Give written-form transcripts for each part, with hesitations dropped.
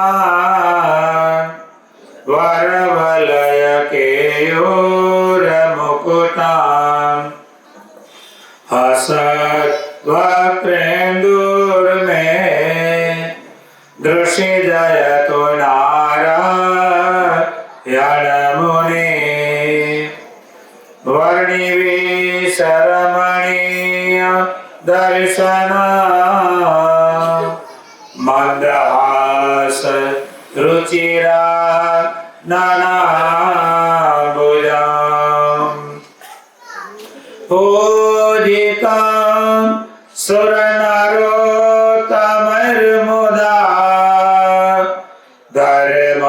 बहुनारायणमान वरवलय केयूर मुकुटान हसत वक्रेंदुर में दृश्य जयतो नारायण मुनि वर्णिविशरमणीय दर्शन मंदहास रुचिरा ननाम्बुजम् पूजितं सुरनरोत्तमैर्मुदा धर्मानन्दन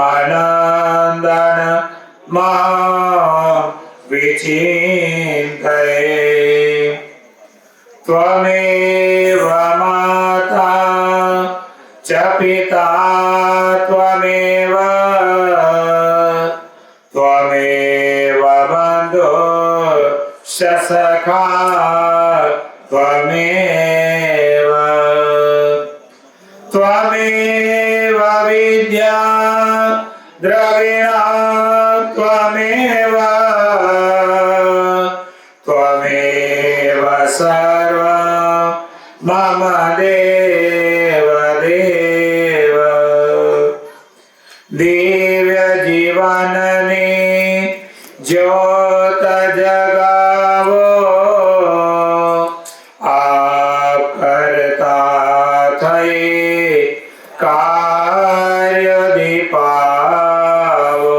मां विचिन्तये त्वमेव माता च पिता त्वमेव त्वमेव बन्धुश्च सखा त्वमेव त्वमेव विद्या द्रविणा त्वमेव त्वमेव सर्वं मम देव देव दिव्य जीवनने ज्योत जगावो आप करता थई कार्य दीपावो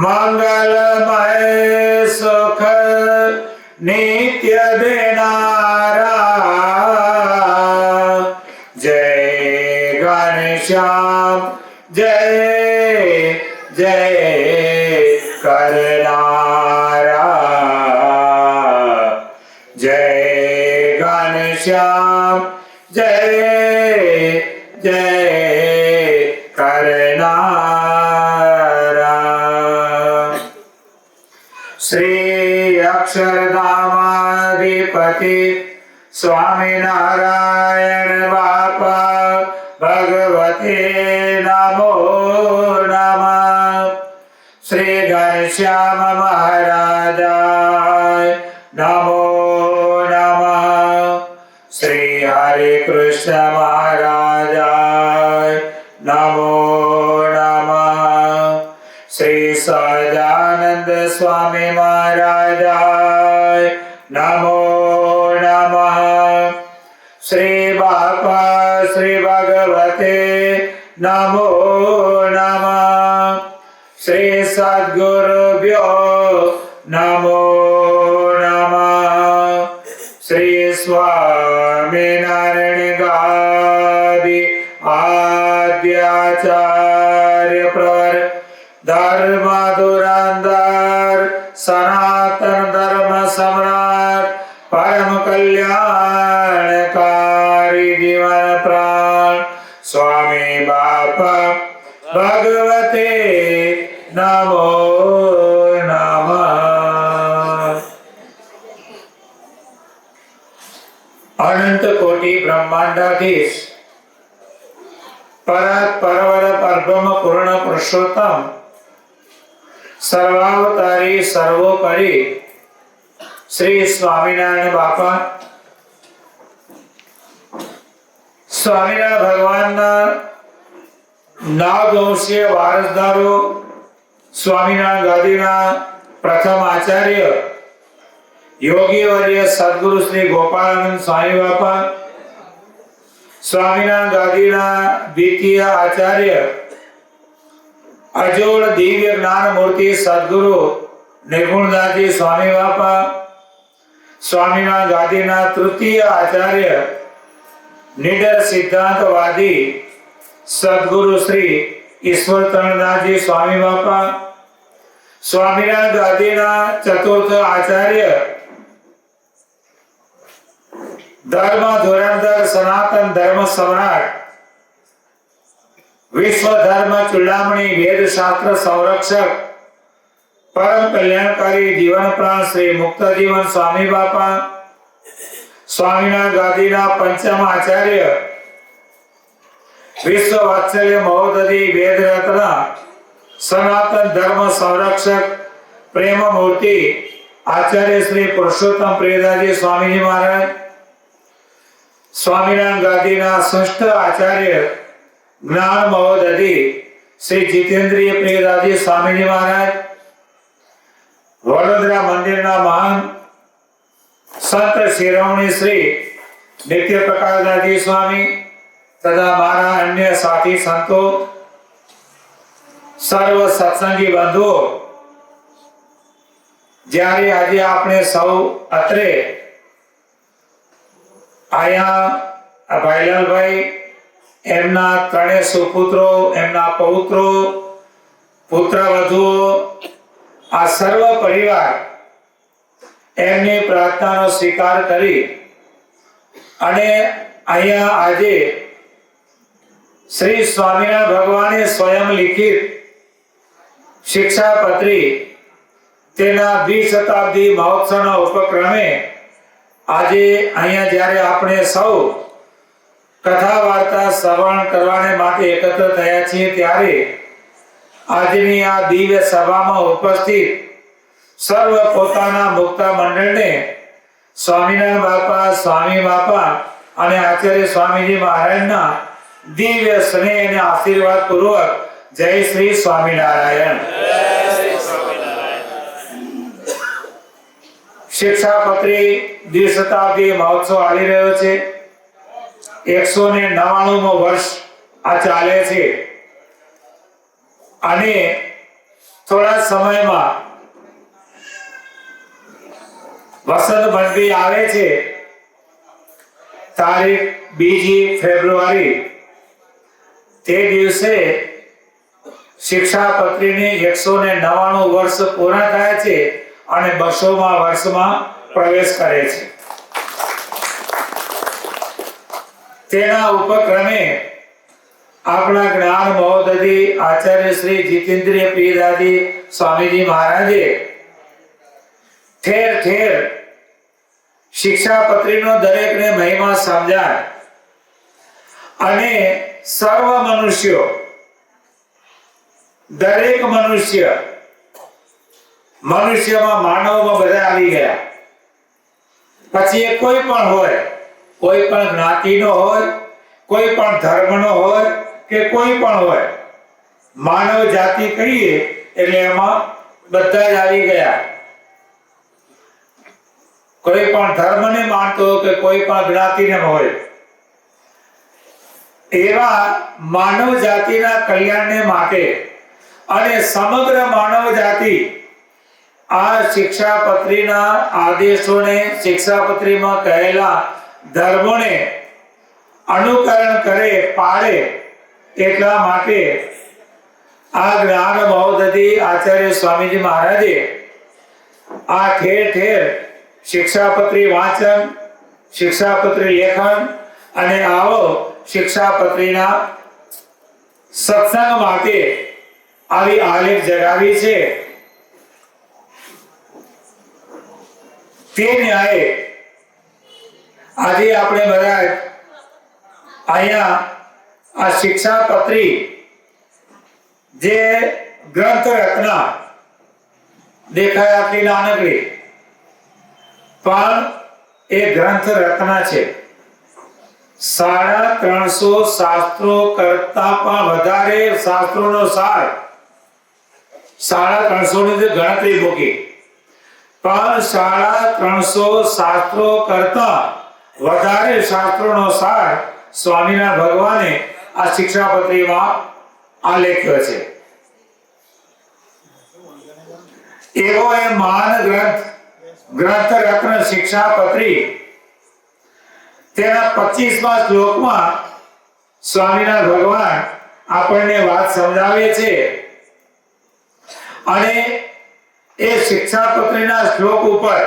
मंगलमय सुख नित्य देनारा जय घनश्याम जय जय करनारा जय घनश्याम जय जय करनारा श्री अक्षरधामाधिपति स्वामी नारायण बापा भगवते नमो नमः श्री घनश्याम महाराजाय नमो नमः श्री हरे कृष्ण महाराजाय नमो नमः श्री सदानंद स्वामी महाराजाय नमो नमः श्री बापा श्री भगवते नमो नमः श्री सद्गुरुभ्यो नमो नमः श्री स्वामी नारायण गादि आद्याचार्य प्रवर धर्म धुरंधर सनातन धर्म सम्राट परम कल्याणकारी जीवन प्राण स्वामी बापा भगवते नमो नमः। अनंत कोटि ब्रह्मांडाधीश परात परवर परब्रह्म पूर्ण पुरुषोत्तम सर्वावतारी सर्वोपरि श्री स्वामीनारायण बापा स्वामीनारायण भगवानना नववंशीय वारसदारो स्वामीनारायण गादीना प्रथम आचार्य योगीवर्य सद्गुरु श्री गोपालानंद स्वामी बापा स्वामीनारायण गादीना द्वितीय आचार्य अजोड़ दिव्य ज्ञान मूर्ति सद्गुरु निर्गुणदास जी स्वामी बापा स्वामीनारायण गादीना तृतीय आचार्य निडर सिद्धांतवादी सद्गुरु श्री ईश्वर तरणदास जी स्वामी बापा स्वामीनारायण गादीना चतुर्थ आचार्य धर्म धुरंधर सनातन धर्म सम्राट विश्व धर्म चूड़ामणि वेद शास्त्र संरक्षक परम कल्याणकारी जीवन प्राण श्री मुक्त जीवन स्वामी बापा સ્વામિનારાયણ ગાદીના પંચમ આચાર્ય વિશ્વ વાત્સલ્ય મહોદધિ વેદ રત્ન સનાતન ધર્મ સંરક્ષક પ્રેમ મૂર્તિ આચાર્ય શ્રી પુરુષોત્તમ પ્રિયદાસજી સ્વામીજી મહારાજ, સ્વામિનારાયણ ગાદીના ષષ્ઠ આચાર્ય જ્ઞાન મહોદધિ શ્રી જીતેન્દ્રિય પ્રિયદાસજી સ્વામીજી મહારાજ, વડોદરા મંદિરના મહાન સંત શિરોમણી શ્રી નિત્ય પ્રકાશદાસજી સ્વામી તથા મારા અન્ય સાથી સંતો, સર્વ સત્સંગી બંધુઓ, જ્યારે આજે આપણે સૌ અત્રે આયા ભાઈલાલભાઈ, એમના ત્રણેય સુપુત્રો, એમના પૌત્રો, પુત્રવધુઓ, આ સર્વ પરિવાર એમની પ્રાર્થનાનો સ્વીકાર કરી અને અહીંયા આજે શ્રી સ્વામિનારાયણ ભગવાને સ્વયં લિખિત શિક્ષાપત્રી તેના દ્વિશતાબ્દી મહોત્સવના ઉપક્રમે આજે અહીંયા જ્યારે આપણે સૌ કથા વાર્તા શ્રવણ કરવાને માટે એકત્ર થયા છીએ, ત્યારે આજની આ દિવ્ય સભામાં ઉપસ્થિત સર્વ પોતાના મુક્તા મંડળને સ્વામિનારાયણ બાપા, સ્વામી બાપા અને આચાર્ય સ્વામીજી મહારાજના દિવ્ય સ્નેહ અને આશીર્વાદ પૂર્વક જય શ્રી સ્વામિનારાયણ. શિક્ષાપત્રી દ્વિશતાબ્દી મહોત્સવ આવી રહ્યો છે. 199મો વર્ષ આ ચાલે છે અને થોડા સમયમાં વસંત પંચમી આવે છે. તારીખ 2 ફેબ્રુઆરી તે દિવસે શિક્ષાપત્રીની 199 વર્ષ પૂર્ણ થાય છે અને 200મા વર્ષમાં પ્રવેશ કરે છે. તેના ઉપક્રમે આપણા જ્ઞાન મહોદધિ આચાર્ય શ્રી જીતેન્દ્રિય પ્રિયદાસજી સ્વામીજી મહારાજે ઠેર ઠેર શિક્ષાપત્રીનો દરેકને મહિમા સમજાય અને સર્વ મનુષ્યો, દરેક મનુષ્યમાં માનવમાં બધા આવી ગયા. પછી એ કોઈ પણ હોય, કોઈ પણ જ્ઞાતિનો હોય, કોઈ પણ ધર્મનો હોય કે કોઈ પણ હોય, માનવ જાતિ કહીએ એટલે એમાં બધા જ આવી ગયા. કોઈ પણ ધર્મને માનતો હોય કે કોઈ પણ જ્ઞાતિને હોય, એવા માનવ જાતિના કલ્યાણને માટે અને સમગ્ર માનવ જાતિ આ શિક્ષાપત્રીના આદેશોને, શિક્ષાપત્રીમાં કહેલા ધર્મોને અનુકરણ કરે, પાળે, એટલા માટે આ જ્ઞાન મહોદધિ આચાર્ય સ્વામીજી મહારાજે આ ઠેર ઠેર શિક્ષાપત્રી વાંચન, શિક્ષાપત્રી લેખન અને આવો શિક્ષાપત્રીના સત્સંગ માટે આવી આલેખ જગાવી છે. તે ન્યાયે આજે આપણે બધા અહીંયા આ શિક્ષાપત્રી જે ગ્રંથ રચના દેખાય આટલી નાનકડી, પણ એ ગ્રંથ રચના છે. 350 શાસ્ત્રો કરતા પણ વધારે શાસ્ત્રોનો સાર, 350 ની ગણતરી મૂકી, પણ 350 શાસ્ત્રો કરતા વધારે શાસ્ત્રોનો સાર સ્વામિનારાયણ ભગવાને આ શિક્ષાપત્રીમાં આલેખ્યો છે. એવો એ મહાન ગ્રંથ રત્ન શિક્ષાપત્રી તેના 25મા શ્લોકમાં સ્વામિનારાયણ ભગવાન આપણને વાત સમજાવે છે અને એ શિક્ષાપત્રીના શ્લોક ઉપર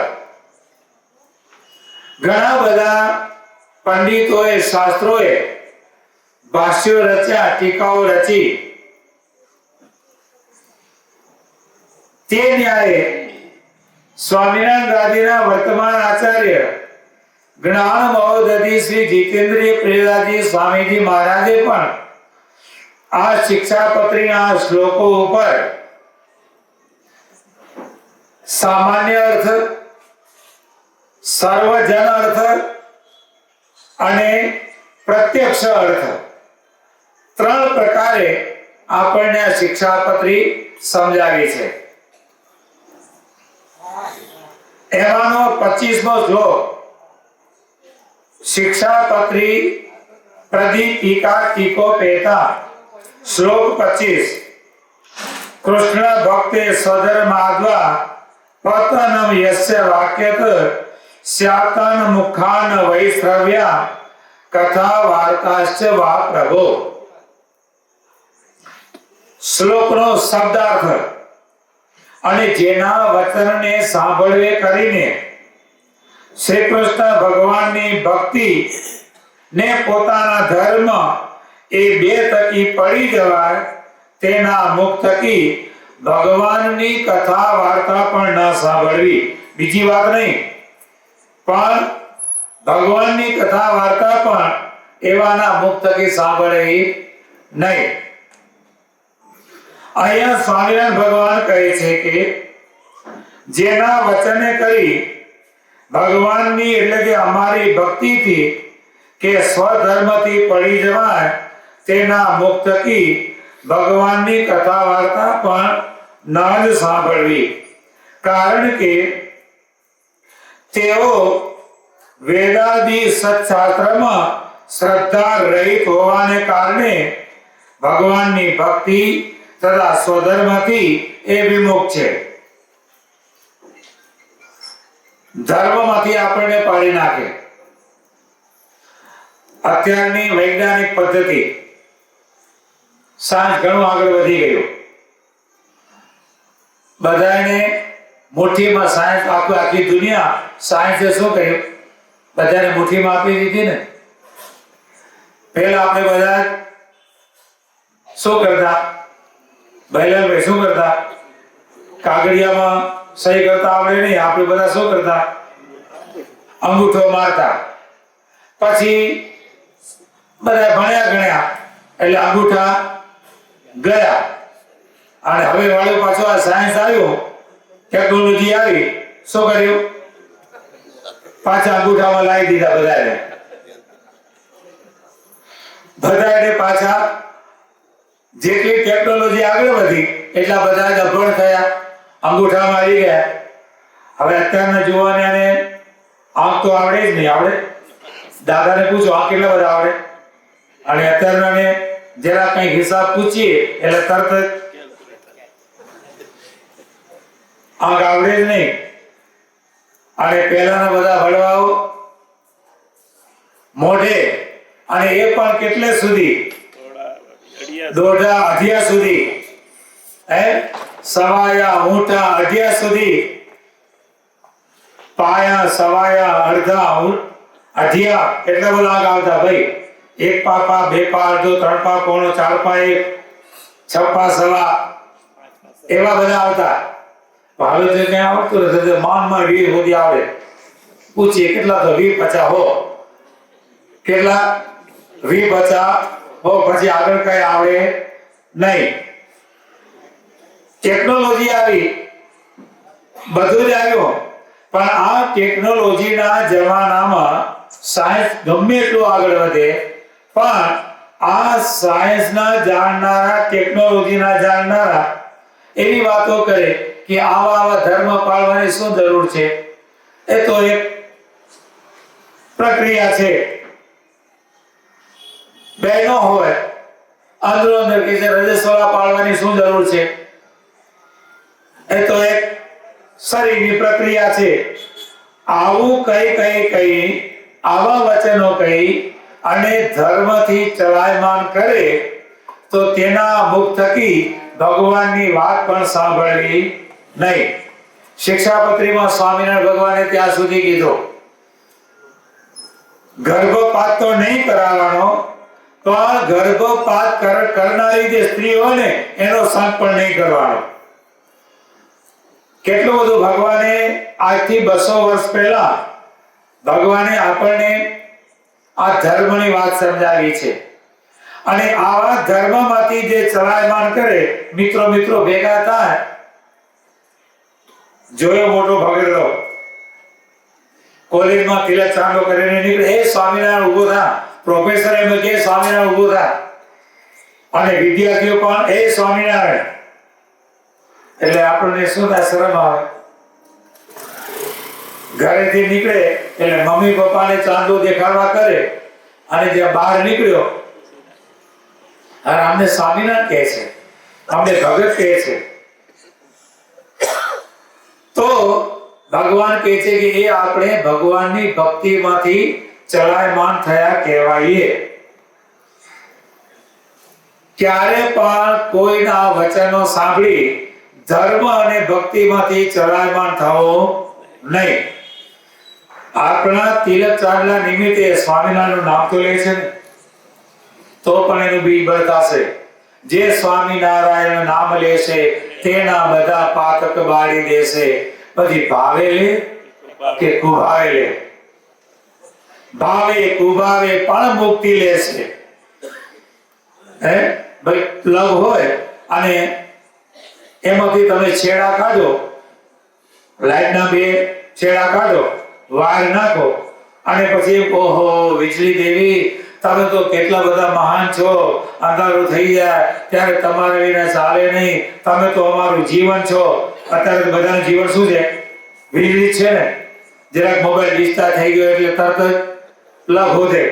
ઘણા બધા પંડિતોએ, શાસ્ત્રોએ ભાષ્યો રચ્યા, ટીકાઓ રચી. તે ન્યાયે સ્વામિનારાયણ ગાદીના વર્તમાન આચાર્ય જ્ઞાન મહોદધિ શ્રી જીતેન્દ્રિય પ્રેરાજી સ્વામીજી મહારાજે પણ આ શિક્ષાપત્રીના શ્લોકો ઉપર સામાન્ય અર્થ, સર્વજન અર્થ અને પ્રત્યક્ષ અર્થ ત્રણ પ્રકારે આપણને આ શિક્ષાપત્રી સમજાવી છે. એમાંનો 25મો શ્લોક શિક્ષાપત્રી પ્રદીપિકા ટીકોપેતા શ્લોક 25 કૃષ્ણ ભક્તે સ્વધર્માદ્વા પતનમ યસ્ય વાક્યત સ્યાતન મુખાન વૈશ્રવ્યા કથા વાર્તાશ્ચ વા પ્રભો. શ્લોકનો શબ્દાર્થ અને જેના વચનને સાંભળવે કરીને શ્રી કૃષ્ણ ભગવાનની ભક્તિ ને પોતાના ધર્મ એ બે થકી પડી જવાય તેના મુખ થકી ભગવાનની કથા વાર્તા પણ ન સાંભળવી. બીજી વાત નહીં, પણ ભગવાનની કથા વાર્તા પણ એવાના મુખ થકી સાંભળવી નહીં. અહીંયા સ્વામિનારાયણ ભગવાન કહે છે કે જેના વચને કરી ભગવાનની એટલે કે અમારી ભક્તિથી કે સ્વધર્મથી પડી જવાય તેના મુખ થકી ભગવાનની કથા વાર્તા પણ ન જ સાંભળવી. કારણ કે તેઓ વેદાદિ સત્શાસ્ત્રમાં શ્રદ્ધા રહિત હોવાને કારણે ભગવાનની ભક્તિ તથા સ્વધર્મથી એ વિમુખ છે. ધર્મમાંથી આપણને પાડી નાખે. અત્યારની વૈજ્ઞાનિક પદ્ધતિ સાયન્સ ઘણું આગળ વધી ગયું. બધાને મુઠ્ઠીમાં સાયન્સ, આખી દુનિયા સાયન્સે શું કર્યું, બધાને મુઠ્ઠીમાં આપી દીધી ને. પહેલા આપણે બધા શું કરતા, ભાઈલાલભાઈ શું કરતા, કાગળિયામાં સહી કરતા આવડે નહીં, આપણે બધા શું કરતા, અંગૂઠો મારતા. પછી બધા ભણ્યા ગણ્યા એટલે અંગૂઠા ગયા. અને હવે વાળું પાછું આ સાયન્સ આવ્યું, ટેકનોલોજી આવી, શું કર્યું, પાછા અંગૂઠામાં લાવી દીધા બધાને પાછા. જેટલી ટેકનોલોજી આગળ વધી એટલા બધા જ અભણ થયા, અંગૂઠામાં આવી ગયા. હવે અત્યારના જુવાનોને આમ તો આવડે જ નહીં. આવડે, દાદાને પૂછો આ કેટલા બધા આવડે, અને અત્યારનાને જરા કઈ હિસાબ પૂછીએ એટલે તરત જ આંખ આવડે જ નહીં. અને પહેલાના બધા વડવાઓ મોઢે, અને એ પણ કેટલે સુધી, દોઢા અઢિયા સુધી, સવાયા ઊંટા અઢિયા સુધી, પાયા સવાયા અડધા અઢિયા, એટલા બધા આંખ આવતા ભાઈ. એક પાપા, બે પા અડધો, ત્રણ પા પોણો, ચાર પા એક, છપ્પા સવા, એવા બધા આવતા. હવે તો કઈ આવડતું નથી, માનમાં 20 સુધી આવડે. પૂછીએ કેટલા, તો 20-50 હો. કેટલા? 20-50 હો. પછી આગળ કઈ આવડે નહીં. ટેકનોલોજી આવી, બધું જ આવ્યું, પણ આ ટેકનોલોજીના જમાનામાં સાયન્સ ગમે એટલું આગળ વધે, પણ આ સાયન્સના જાણનારા, ટેકનોલોજીના જાણનારા એવી વાતો કરે કે આવા ધર્મ પાળવાની શું જરૂર છે, એ તો એક પ્રક્રિયા છે. બહેનો હોય અંદરો અંદર કે છે રજસ્વલા પાળવાની શું જરૂર છે, એ તો એક શરીરની પ્રક્રિયા છે. આવું કઈ આવા વચનો કહી અને ધર્મથી ચલાયમાન કરે તો તેના મુખ થકી ભગવાનની વાત પણ સાંભળવી નહીં. શિક્ષાપત્રીમાં સ્વામિનારાયણ ભગવાને ત્યાં સુધી કીધું, ગર્ભપાત તો નહીં કરાવવાનો, પણ ગર્ભપાત કરનારી જે સ્ત્રી હોય ને એનો સંગ પણ નહીં કરવાનો. કેટલું બધું ભગવાને આજથી 200 વર્ષ પહેલા ભગવાને આપણને આ ધર્મની વાત સમજાવી છે અને આવા ધર્મમાંથી જે ચલાયમાન કરે મિત્રો ભેગા થાય. જોયો મોટો ભગેલો કોલેજમાં તિલક ચાંદો કરીને નીકળે, એ સ્વામિનારાયણ ઉભો થા, પ્રોફેસર એમ કે સ્વામિનારાયણ ઉભો થા, અને વિદ્યાર્થીઓ પણ એ સ્વામિનારાયણ. એટલે આપણને શું થાય? શરમ આવે. ઘરેથી નીકળે એટલે મમ્મી પપ્પાને ચાંદો દેખાડવા કરે અને જે બહાર નીકળ્યો અને અમને સ્વામિનારાયણ કહે છે, અમને ભગત કહે છે. તો ભગવાન કહે છે કે એ આપણે ભગવાનની ભક્તિમાંથી ચલાયમાન થયા કહેવાઈએ. ક્યારે પણ કોઈના વચનો સાંભળી ધર્મ અને ભક્તિમાંથી ચલાયમાન થવો નહીં. આપણા તિલક ચાંદલા નિમિત્તે સ્વામિનારાયણનું નામ તો લે છે ને, તો પણ એનું બીજ બળતાશે. જે સ્વામિનારાયણ નામ લેશે તેના બધા પાતક બાળી દેશે. પછી ભાવે લે કે કુભાવે લે, ભાવે કુભાવે પણ મુક્તિ લેશે. હે ભાઈ, લવ હોય અને એમાંથી તમે છેડા કાઢો, લાઈટના બે છેડા કાઢો, વાયર નાખો અને પછી ઓહો વીજળી દેવી તમે તો કેટલા બધા મહાન છો, અંધારું થઈ જાય ત્યારે તમારે વિના ચાલે નહીં, તમે તો અમારું જીવન છો. અત્યારે તો બધાનું જીવન શું છે? વીજળી છે ને. જરાક મોબાઈલ ડિસ્ચાર્જ થઈ ગયો એટલે તરત જ પ્લગ હોતે.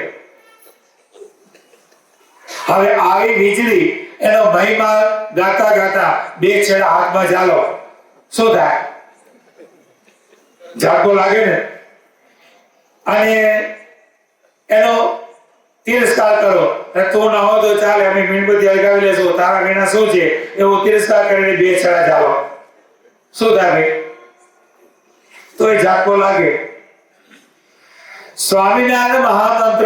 હવે આવી વીજળી એનો મહિમા ગાતા ગાતા બે છેડા હાથમાં ચાલો, શું થાય? ઝાટકો લાગે ને. અને એનો તિરસ્કાર કરો, તું ના હો તો ચાલે, અમે મીણબત્તી અલગાવી લેશું, તારા વિના શું છે? એવો તિરસ્કાર કરીને બે છેડા ચાલો, શું થાય? તો એ ઝાટકો લાગે. સ્વામિનારાયણ મહામંત્ર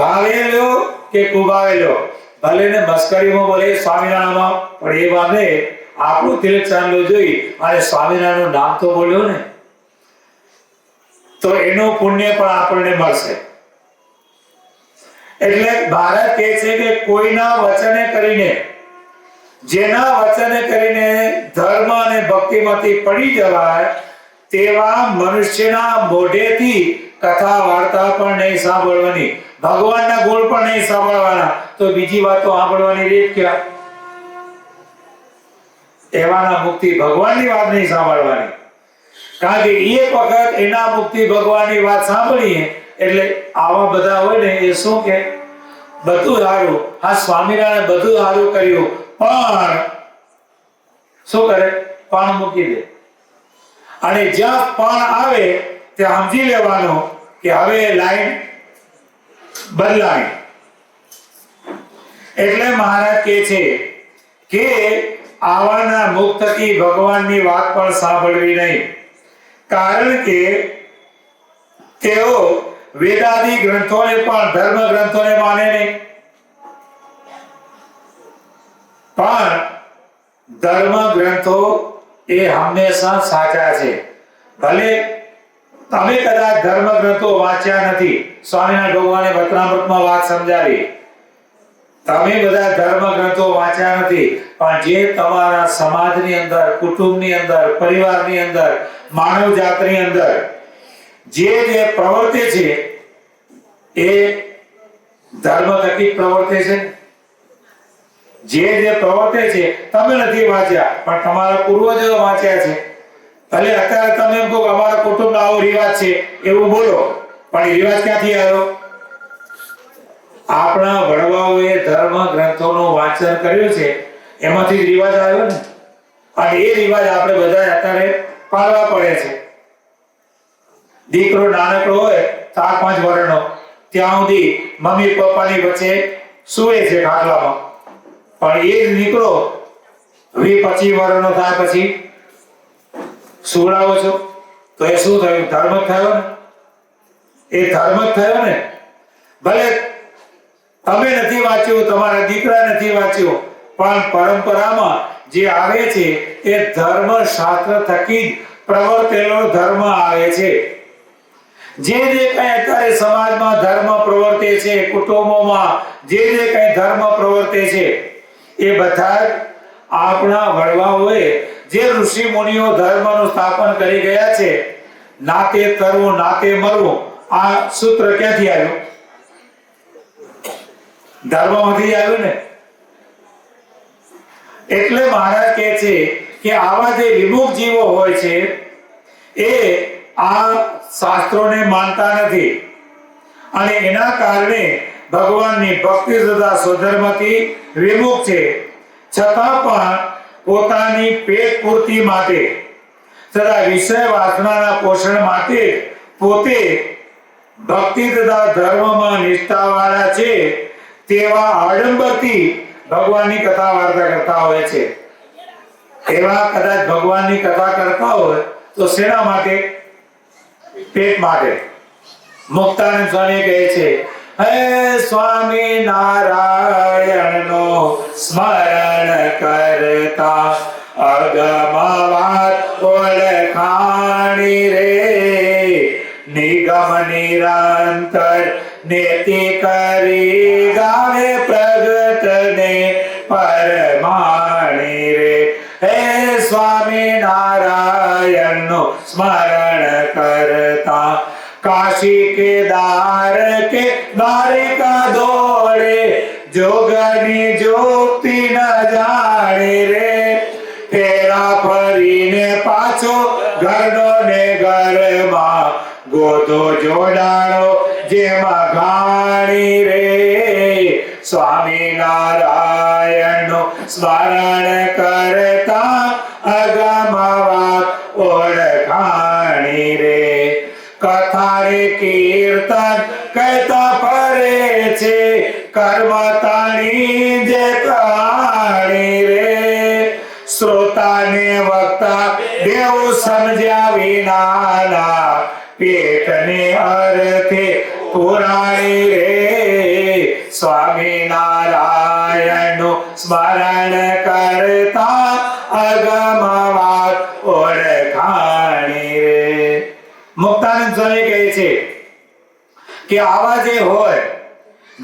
ભાવે લો કે કુભાવે લો, ભલે ને મસ્કરીમાં બોલે સ્વામિનારાયણમાં, પણ એ વાને આપણું તિલક ચાંદલો જોઈ અને સ્વામિનારાયણનું નામ તો બોલ્યો ને, તો એનું પુણ્ય પણ આપણને મળશે. એટલે ભારત કહે છે કે કોઈના વચને કરીને, જેના વચને કરીને ધર્મ અને ભક્તિમાંથી પડી જવાય તેવા મનુષ્યના મોઢેથી કથા વાર્તા પણ નહીં સાંભળવાની, ભગવાનના ગુણ પણ નહીં સાંભળવાના, તો બીજી વાતો સાંભળવાની રીત ક્યાં? એવાના મુક્તિ ભગવાનની વાત નહીં સાંભળવાની. કારણ કે એક વખત એના મુક્તિ ભગવાનની વાત સાંભળીએ એટલે આવા બધા હોય ને એ શું કે બધું સારું, હા સ્વામિનારાયણ બધું સારું કર્યું, પણ શું કરે? પણ મૂકી દે. અને જ્યાં પણ આવે ત્યાં સમજી લેવાનું કે હવે લાઈન બદલાવી. એટલે મહારાજ કહે છે કે આવાના મુક્તથી ભગવાનની વાત પણ સાંભળવી નહીં, કારણ કે તેઓ વેદાદી ગ્રંથોને પણ ધર્મ ગ્રંથોને માને નહીં. પણ ધર્મ ગ્રંથો એ હંમેશા સાચા છે. ભલે તમે કદાચ ધર્મ ગ્રંથો વાંચ્યા નથી, સ્વામિનારાયણ ભગવાને વચનામૃતમાં વાત સમજાવી, તમે બધા ધર્મ ગ્રંથો વાંચ્યા નથી, પણ જે તમારા સમાજની અંદર, કુટુંબની અંદર, પરિવારની અંદર, માનવ જાતની અંદર જે પ્રવર્તે છે એ ધર્મ થકી પ્રવર્તે છે. જે પ્રવર્તે છે તમે નથી વાંચ્યા, પણ તમારા પૂર્વજો વાંચ્યા છે. ભલે અત્યારે તમે એમ કહો અમારા કુટુંબનો આવો રિવાજ છે એવું બોલો, પણ એ રિવાજ ક્યાંથી આવ્યો? આપણા વડવાઓએ ધર્મ ગ્રંથોનું વાંચન કર્યું છે, એમાંથી રિવાજ આવ્યો ને. અને એ રિવાજ આપણે બધા અત્યારે પાળવા પડે છે. દીકરો નાનકડો હોય 4-5 વર્ષનો, ત્યાં સુધી મમ્મી પપ્પાની વચ્ચે સૂવે છે ખાટલામાં, પણ એ જ દીકરો 20-25 વર્ષનો થાય પછી સુવડાવો છો તો એ શું થયું? ધર્મ જ થયો ને. એ ધર્મ જ થયો ને. ભલે તમે નથી વાંચ્યું, તમારા દીકરા નથી વાંચ્યું, પણ પરંપરામાં જે આવે છે એ ધર્મ શાસ્ત્ર થકી જ પ્રવર્તેલો ધર્મ આવે છે. જે કઈ અત્યારે સમાજમાં ધર્મ પ્રવર્તે છે, કુટુંબોમાં જે કઈ ધર્મ પ્રવર્તે છે, એ બધા આપણા વડવાઓએ જે ઋષિ મુનિઓ ધર્મનું સ્થાપન કરી ગયા છે, નાતે તરવું નાતે મરવું, આ સૂત્ર ક્યાંથી આવ્યું? ધર્મમાંથી આવ્યું ને. એટલે મહારાજ કહે છે કે આવા જે વિમુખ જીવો હોય છે એ આ શાસ્ત્રોને માનતા નથી અને એના કારણે ભગવાનની ભક્તિ તથા સ્વધર્મથી વિમુખ છે, છતાં પણ પોતાની પેટ પૂર્તિ માટે તથા વિષય વાસનાના પોષણ માટે પોતે ભક્તિ તથા ધર્મમાં નિષ્ઠાવાળા છે તેવા આડંબરથી ભગવાનની કથા વાર્તા કરતા હોય છે. એવા કદાચ ભગવાનની કથા કરતા હોય તો શેના માટે? પેટ માટે. મુક્તાનંદ સ્વામી કહે છે, હે સ્વામી નારાયણનો સ્મરણ કરતા અગમવાત ઓળખાણી રે, નિગમ નિરંતર નેતિ કરી ગાવે પ્રગટ ને પરમાણી રે. હે સ્વામી નારાયણનો સ્મરણ કરતા કાશી કેદાર કે દ્વારિકા દોડે, જોગની જોગતી ન જાણે રે. ફેરા ફરીને પાછો ઘરનો ને ઘરમાં ગોતો જોડાણો જેમાં ઘાણી રે. સ્વામી નારાયણનું સ્મરણ કરતા અગમવાત ઓળખાણી રે. કથા રે કીર્તન કહેતા ફરે છે, કર્મ તાણી જે કહાણી રે. શ્રોતાને વક્તા દેવ સમજ્યા વિનાના, પેટને અર્થે પુરાણી રે. સ્વામી નારાયણનું સ્મરણ કરતા અગમવાત ઓળખાણી રે. મુક્તાનંદ સ્વામી કહે છે કે આવા જે હોય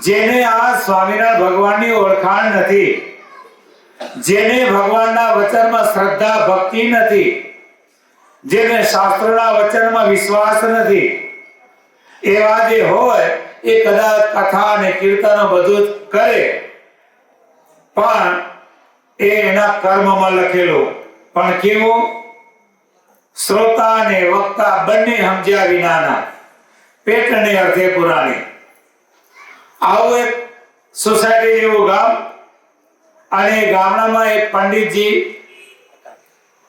જેને આ સ્વામિનારાયણ ભગવાનની ઓળખાણ નથી, જેને ભગવાનના વચનમાં શ્રદ્ધા ભક્તિ નથી, જેને શાસ્ત્રોના વચનમાં વિશ્વાસ નથી, એવા જે હોય એ કદાચ કથા અને કીર્તન બધું જ કરે પણ એ એના કર્મમાં લખેલું પણ કેવું? શ્રોતા અને વક્તા બંને સમજ્યા વિનાના, પેટને અર્થે પુરાણી. આવું એક સોસાયટી જેવું ગામ અને ગામડામાં એક પંડિતજી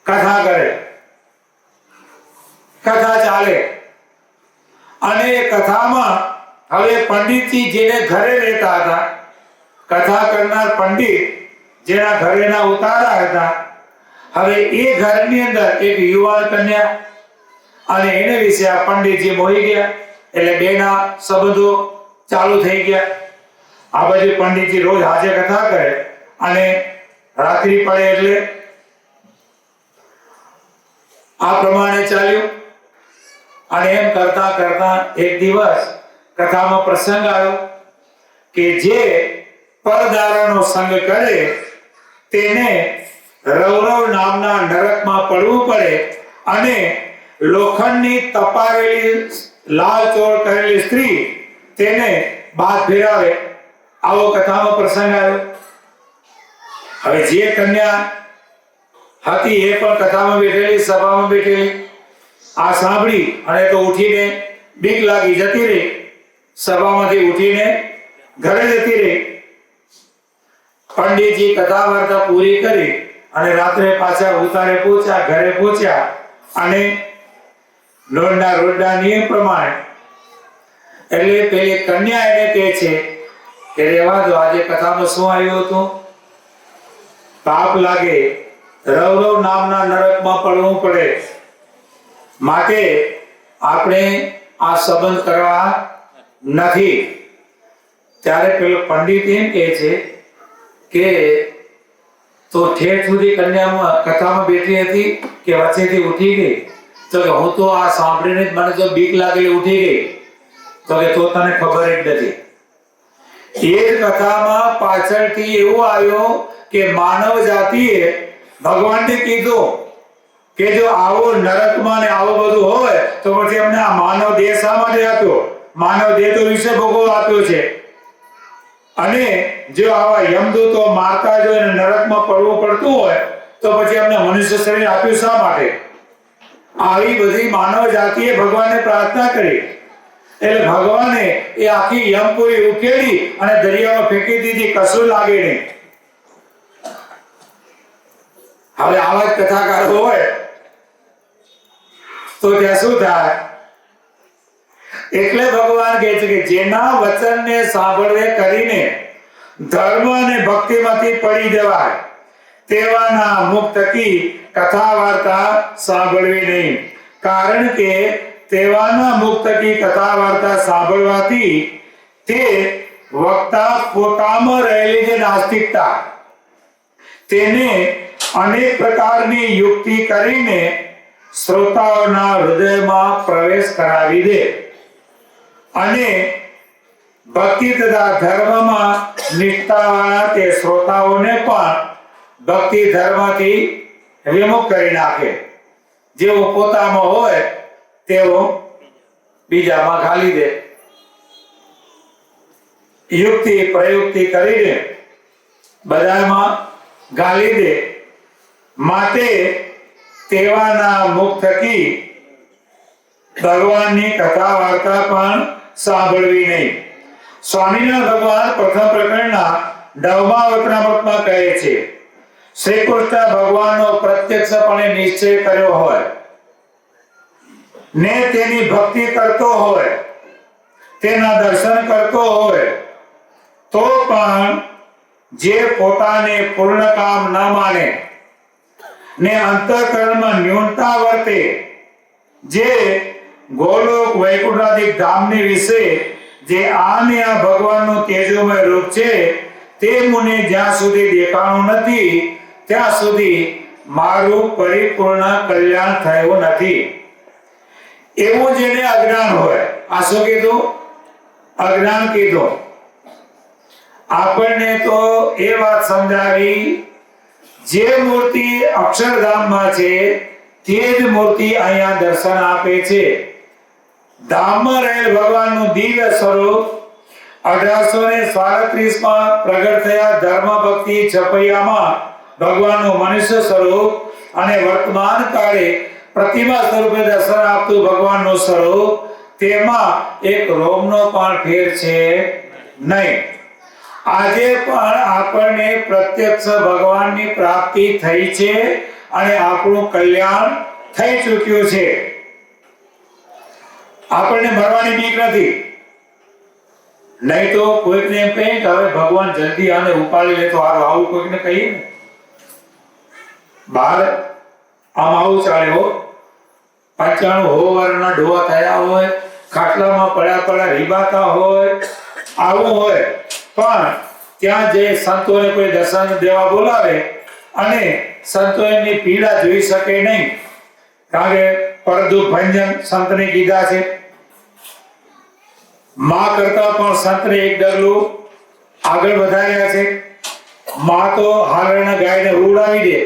કથા કરે, કથા ચાલે અને એ કથામાં હવે પંડિતજી જેને ઘરે રહેતા હતા, કથા કરનાર પંડિત જેના ઘરેના ઉતારા હતા, હવે એ ઘરની અંદર એક યુવાન કન્યા અને એને વિશે આ પંડિતજી મોહી ગયા, એટલે બેના સંબંધો ચાલુ થઈ ગયા. આ બાજુ પંડિતજી રોજ હાજે કથા કરે અને રાત્રિ પડે એટલે આ પ્રમાણે ચાલ્યું. અને એમ કરતા કરતા એક દિવસ કથામાં પ્રસંગ આવ્યો કે જે પરદારાનો સંગ કરે તેને રૌરવ નામના નરકમાં પડવું પડે અને લોખંડની તપાવેલી લાલ ચોળ કરેલી સ્ત્રી તેને બાદ ફેરાવે. આવો કથામાં પ્રસંગ આવ્યો. હવે જે કન્યા હતી એ પણ કથામાં બેઠેલી, સભામાં બેઠેલી, આ સાંભળી અને તો ઉઠીને બીક લાગી જતી રહી, સભામાંથી ઉઠીને ઘરે જતી રહી. પંડિતજી કથા વાર્તા પૂરી કરી અને રાત્રે પાછા ઉતારે પહોંચ્યા, ઘરે પહોંચ્યા અને લોણના રોડના નિયમ પ્રમાણે એટલે પેલી કન્યા એને કહે છે કે રહેવા દો, આજે કથામાં શું આવ્યું હતું? પાપ લાગે, રૌરવ નામના નરકમાં પડવું પડે, માટે આપણે આ સંબંધ કરવા નથી. ત્યારે પેલો પંડિત એમ કહે છે કે તો ઠેઠ સુધી કન્યામાં કથામાં બેઠી હતી કે વચ્ચેથી ઉઠી ગઈ? તો કે હું તો આ સાંભળીને જ મને તો બીક લાગેલી ઉઠી ગઈ. તો કે તો તને ખબર જ નથી. એ કથામાં પાછળથી એવું આવ્યું કે માનવ જાતિએ ભગવાનને કીધું કે જો આવો નરકમાં ને આવું બધું હોય તો પછી અમને આ માનવ દેહ શા માટે આપ્યો? માનવ દેહ તો વિશે ભોગવો આપ્યો છે. અને જો આવા યમદૂતો મારતા જો એને નરકમાં પડવું પડતું હોય તો પછી અમને મનુષ્ય શરીર આપ્યું શા માટે? આવી બધી માનવ જાતિએ ભગવાનને પ્રાર્થના કરી. એટલે ભગવાને એ આખી યમપુરી ઉકેલી અને દરિયામાં ફેંકી દીધી, કશું લાગે નહીં. હવે આવા જ કથાકારો હોય તો ત્યાં શું થાય? એટલે ભગવાન કહે છે કે જેના વચનને સાંભળે કરીને ધર્મ અને ભક્તિમાંથી પડી જવાય તેવાના મુખ થકી કથા વાર્તા સાંભળવી નહીં. કારણ કે તેવાના મુખ થકી કથા વાર્તા સાંભળવાથી તે વક્તા પોતામાં રહેલી જે નાસ્તિકતા તેને અનેક પ્રકારની યુક્તિ કરીને શ્રોતાઓના હૃદયમાં પ્રવેશ કરાવી દે અને ભક્તિ તથા ધર્મમાં નિષ્ઠાવાળા તે શ્રોતાઓને પણ ભક્તિ ધર્મથી વિમુખ કરી નાખે. જેવો પોતામાં હોય તેવો બીજામાં ઘાલી દે. યુક્તિ પ્રયુક્તિ કરીને બધામાં ગાલી દે. માટે તેવાના મુખ થકી ભગવાનની કથા વાર્તા પણ સાંભળવી નહીં. સ્વામિનારાયણ ભગવાન પ્રથમ પ્રકરણના 9મા વચનામૃતમાં કહે છે શ્રી કૃષ્ણ ભગવાનનો પ્રત્યક્ષપણે નિશ્ચય કર્યો હોય ને તેની ભક્તિ કરતો હોય, તેના દર્શન કરતો હોય તો પણ જે પોતાને પૂર્ણ કામ ન માને ને અંતઃકરણમાં ન્યૂનતા વર્તે, જે ગોલોક વૈકુંઠાદિક ધામની વિશે જે આ ભગવાનનું તેજોમય રૂપ છે તે મને જ્યાં સુધી દેખાણું નથી ત્યાં સુધી મારું પરિપૂર્ણ કલ્યાણ થયું નથી. એવું જેને અજ્ઞાન હોય. આ શું કીધું? અજ્ઞાન કીધું. આપણને તો એ વાત સમજાવી જે મૂર્તિ અક્ષરધામમાં છે તે જ મૂર્તિ અહીંયા દર્શન આપે છે. ધામમાં રહેલ ભગવાનનું દિવ્ય સ્વરૂપ 1837માં પ્રગટ થયા ધર્મ ભક્તિ છપૈયામાં ભગવાનનું મનુષ્ય સ્વરૂપ અને વર્તમાન કાળે પ્રતિમા સ્વરૂપે દર્શન આપતું ભગવાનનું સ્વરૂપ તેમાં એક રોમનો પણ ફેર છે નહીં. આજે પણ આપણને પ્રત્યક્ષ ભગવાનની પ્રાપ્તિ થઈ છે અને આપણું કલ્યાણ થઈ ચૂક્યું છે. આપણને મરવાની બીક નથી. નહીં તો કોઈકને એમ કહે કે હવે ભગવાન જલ્દી આને ઉપાડી લે તો સારું, આવું કોઈકને કહીએ ને બહાર આમ આવું ચાલે હો. 95 વર્ષના ડોવા થયા હોય, ખાટલામાં પડ્યા રીબાતા હોય, આવું હોય. પણ ત્યાં જે સંતોને કોઈ દર્શન દેવા બોલાવે અને સંતો એમની પીડા જોઈ શકે નહીં, કારણ કે પરદુખ ભંજન સંતને કીધા છે. માં કરતા પણ સંતને એક ડગલું આગળ વધાર્યા છે. માં તો હાલરણા ગાયને ઉડાવી દે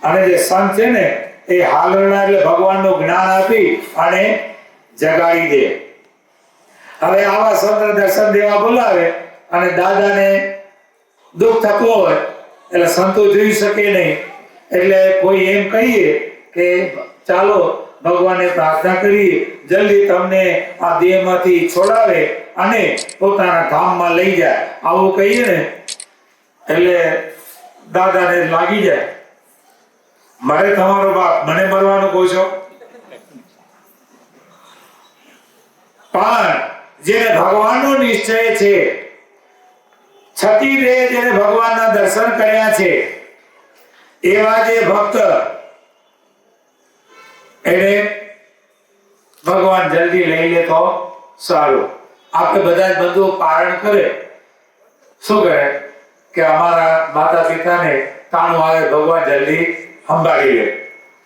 અને જે સંત છે ને એ હાલરણા એટલે ભગવાનનું જ્ઞાન આપી અને જગાડી દે. હવે આવા સંત દર્શન દેવા બોલાવે અને દાદાને દુઃખ થતું હોય એટલે સંતો જોઈ શકે નહીં. એટલે કોઈ એમ કહીએ કે ચાલો ભગવાનને પ્રાર્થના કરીએ જલ્દી તમને આ દેહમાંથી છોડાવે અને પોતાના ધામમાં લઈ જાય, આવું કહીએ ને એટલે દાદાને લાગી જાય મારે તમારો બાપ મને મરવાનું કહો છો. પણ જેને ભગવાનનો નિશ્ચય છે છતી રે જેને ભગવાનના દર્શન કર્યા છે એવા જે ભક્ત એને ભગવાન જલ્દી લઈ લે તો સારું. આપણે બધા જ બંધુ પારણ કરે શું કરે કે અમારા માતા પિતાને તાણું આવે ભગવાન જલ્દી સંભાળી લે.